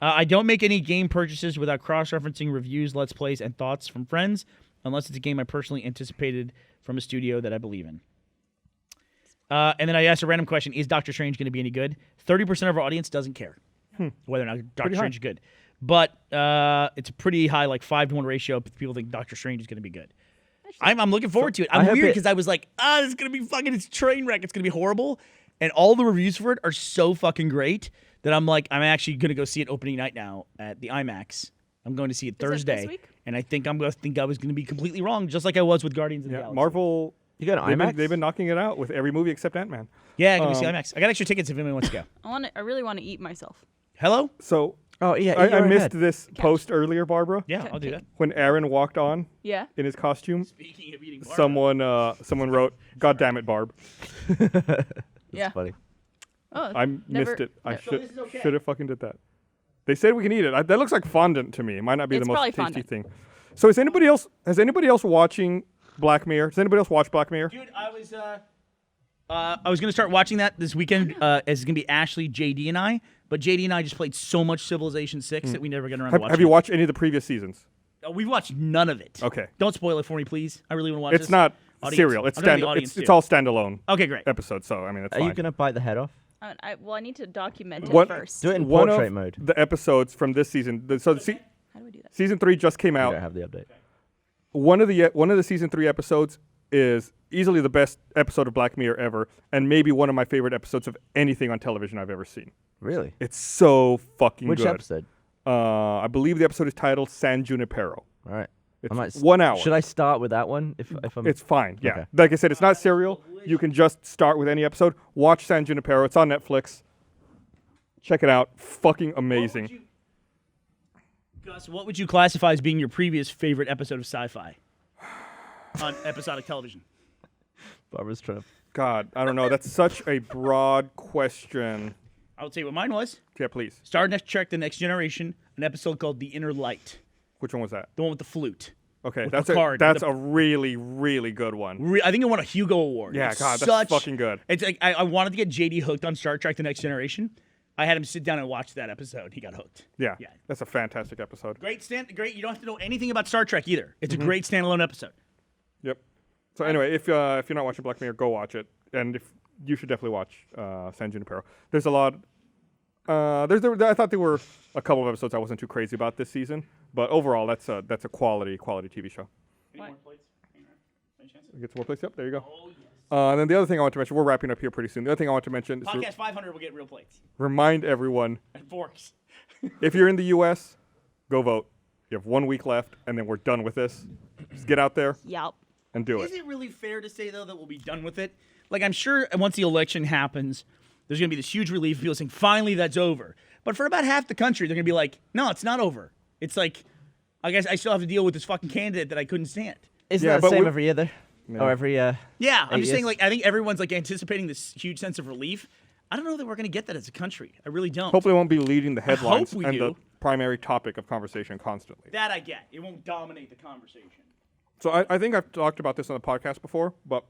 I don't make any game purchases without cross-referencing reviews, Let's Plays, and thoughts from friends, unless it's a game I personally anticipated from a studio that I believe in. And then I asked a random question, is Doctor Strange going to be any good? 30% of our audience doesn't care whether or not Doctor Strange is good. But it's a pretty high, like 5-to-1 ratio. People think Doctor Strange is going to be good. I'm looking forward to it. I I'm hope weird it- because I was like, it's going to be fucking, it's a train wreck. It's going to be horrible. And all the reviews for it are so fucking great that I'm like, I'm actually going to go see it opening night now at the IMAX. I'm going to see it that this Thursday. week? And I think I was going to be completely wrong, just like I was with Guardians of the Yeah, Galaxy. Marvel. You got an They've IMAX? been, they've been knocking it out with every movie except Ant-Man. Yeah, I'm going to see IMAX. I got extra tickets if anyone wants to go. I really want to eat myself. Hello? So Oh, yeah. I missed this post earlier, Barbara. Yeah, I'll do that. When Aaron walked on Yeah. in his costume, Speaking of eating Barbara. someone wrote, "God damn it, Barb." Yeah. Funny. Oh, I never- missed it. I no. So this is okay. should have fucking did that. They said we can eat it. That looks like fondant to me. It might not be It's the most probably tasty fondant. thing. So is anybody else watching Black Mirror? Does anybody else watch Black Mirror? Dude, I was going to start watching that this weekend. It's going to be Ashley, JD, and I. But JD and I just played so much Civilization 6 that we never got around to watching Have you it. watched any of the previous seasons? We've watched none of it. Okay. Don't spoil it for me, please. I really want to watch this. It's not Audience. serial. It's I'll go to the audience, it's too. all standalone Okay, great. episodes. So I mean, that's Are fine. you going to bite the head off? I need to document it What- first. Do it in One portrait of mode. the episodes from this season. How do we do that? Season 3 just came I out. don't have the update. One of the season 3 episodes is easily the best episode of Black Mirror ever, and maybe one of my favorite episodes of anything on television I've ever seen. Really? It's so fucking Which good. episode? I believe the episode is titled San Junipero. All right. It's I might 1 hour. Should I start with that one? If I'm. It's fine. Yeah. Okay. Like I said, it's not serial. You can just start with any episode. Watch San Junipero. It's on Netflix. Check it out. Fucking amazing. Gus, what would you classify as being your previous favorite episode of sci-fi on episodic television? Barbara's trying to. God, I don't know. That's such a broad question. I'll tell you what mine was. Yeah, please. Star Trek: The Next Generation, an episode called The Inner Light, Which one was that? the one with the flute. Okay, With that's Picard, that's the- a really, really good one. I think it won a Hugo Award. Yeah, It's God, that's such- fucking good. It's like I wanted to get JD hooked on Star Trek: The Next Generation. I had him sit down and watch that episode. He got hooked. Yeah, Yeah. that's a fantastic episode. Great. You don't have to know anything about Star Trek either. It's a great standalone episode. Yep. So anyway, if you're not watching Black Mirror, go watch it, and if you should definitely watch San Junipero. There's a lot. I thought there were a couple of episodes I wasn't too crazy about this season, but overall, that's a quality TV show. Get some more plates. Yep, there you go. And then the other thing I want to mention, we're wrapping up here pretty soon. The other thing I want to mention is Podcast 500 will get real plates remind everyone, and forks. if you're in the U.S., go vote. You have 1 week left, and then we're done with this. Just get out there Yep. and do Is it. it really fair to say though that we'll be done with it? Like I'm sure once the election happens, there's gonna be this huge relief. People saying finally that's over. But for about half the country, they're gonna be like, no, it's not over. It's like, I guess I still have to deal with this fucking candidate that I couldn't stand. Isn't Yeah, that but the same we- every year though? Yeah. Oh, every Yeah, I'm just saying, years? like, I think everyone's like anticipating this huge sense of relief. I don't know that we're going to get that as a country. I really don't. Hopefully, it won't be leading the headlines we and do. the primary topic of conversation constantly. That I get. It won't dominate the conversation. So I think I've talked about this on the podcast before, but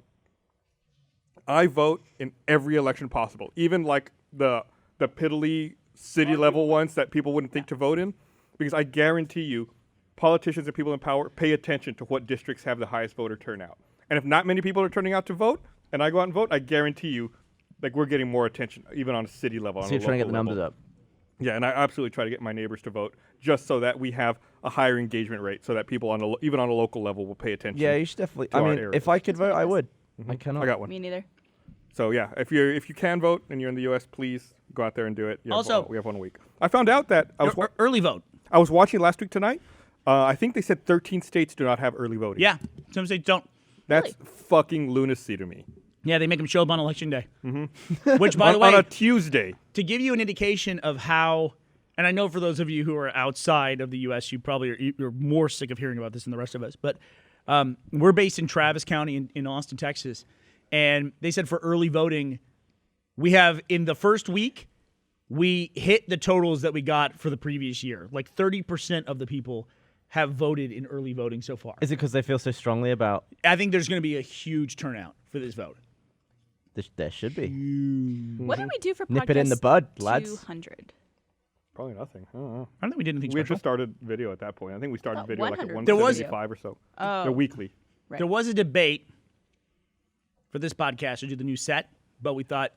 I vote in every election possible, even like the piddly city level ones that people wouldn't think to vote in, because I guarantee you, politicians and people in power pay attention to what districts have the highest voter turnout. And if not many people are turning out to vote, and I go out and vote, I guarantee you, like we're getting more attention, even on a city level. So you're trying to get the numbers up. Yeah, and I absolutely try to get my neighbors to vote, just so that we have a higher engagement rate, so that people even on a local level will pay attention. Yeah, you should definitely. to I our mean, areas. if I could vote, I would. I cannot. I got one. Me neither. So yeah, if you can vote and you're in the U.S., please go out there and do it. You have Also- we have 1 week. I found out that I was Early vote. I was watching last week tonight. I think they said 13 states do not have early voting. Yeah, some states don't. That's fucking lunacy to me. Yeah, they make them show up on election day. Mm-hmm. Which, by the way, on a Tuesday. to give you an indication of how, and I know for those of you who are outside of the U.S., you're more sick of hearing about this than the rest of us, but we're based in Travis County in Austin, Texas, and they said for early voting, we have in the first week, we hit the totals that we got for the previous year. Like 30% of the people have voted in early voting so far. Is it because they feel so strongly about? I think there's going to be a huge turnout for this vote. There should be. What did we do for Nip it in the podcast bud, lads. 200? Probably nothing. I don't know. I don't think we did anything We had special. just started video at that point. I think we started thought video like at 100. There was- 175 or so. Oh. They're weekly. Right. There was a debate for this podcast to do the new set, but we thought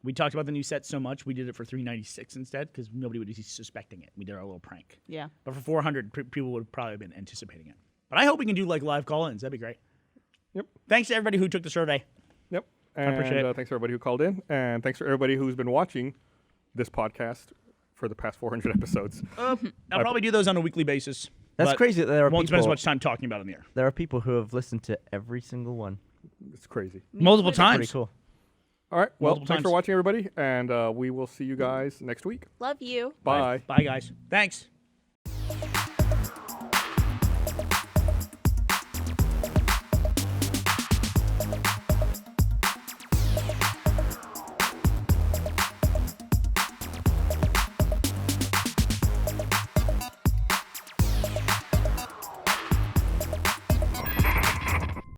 we talked about the new set so much we did it for 396 instead because nobody would be suspecting it. We did our little prank. Yeah. But for 400, people would have probably been anticipating it. But I hope we can do like live call-ins. That'd be great. Yep. Thanks to everybody who took the survey. Yep. And appreciate it. thanks for everybody who called in, and thanks for everybody who's been watching this podcast for the past 400 episodes. I'll probably do those on a weekly basis. That's but crazy that there are won't spend as people. much time talking about it on the air. There are people who have listened to every single one. It's crazy. Multiple included. times. Pretty cool. All right. Well, Multiple thanks for times. watching, everybody, and we will see you guys next week. Love you. Bye. Bye, guys. Thanks.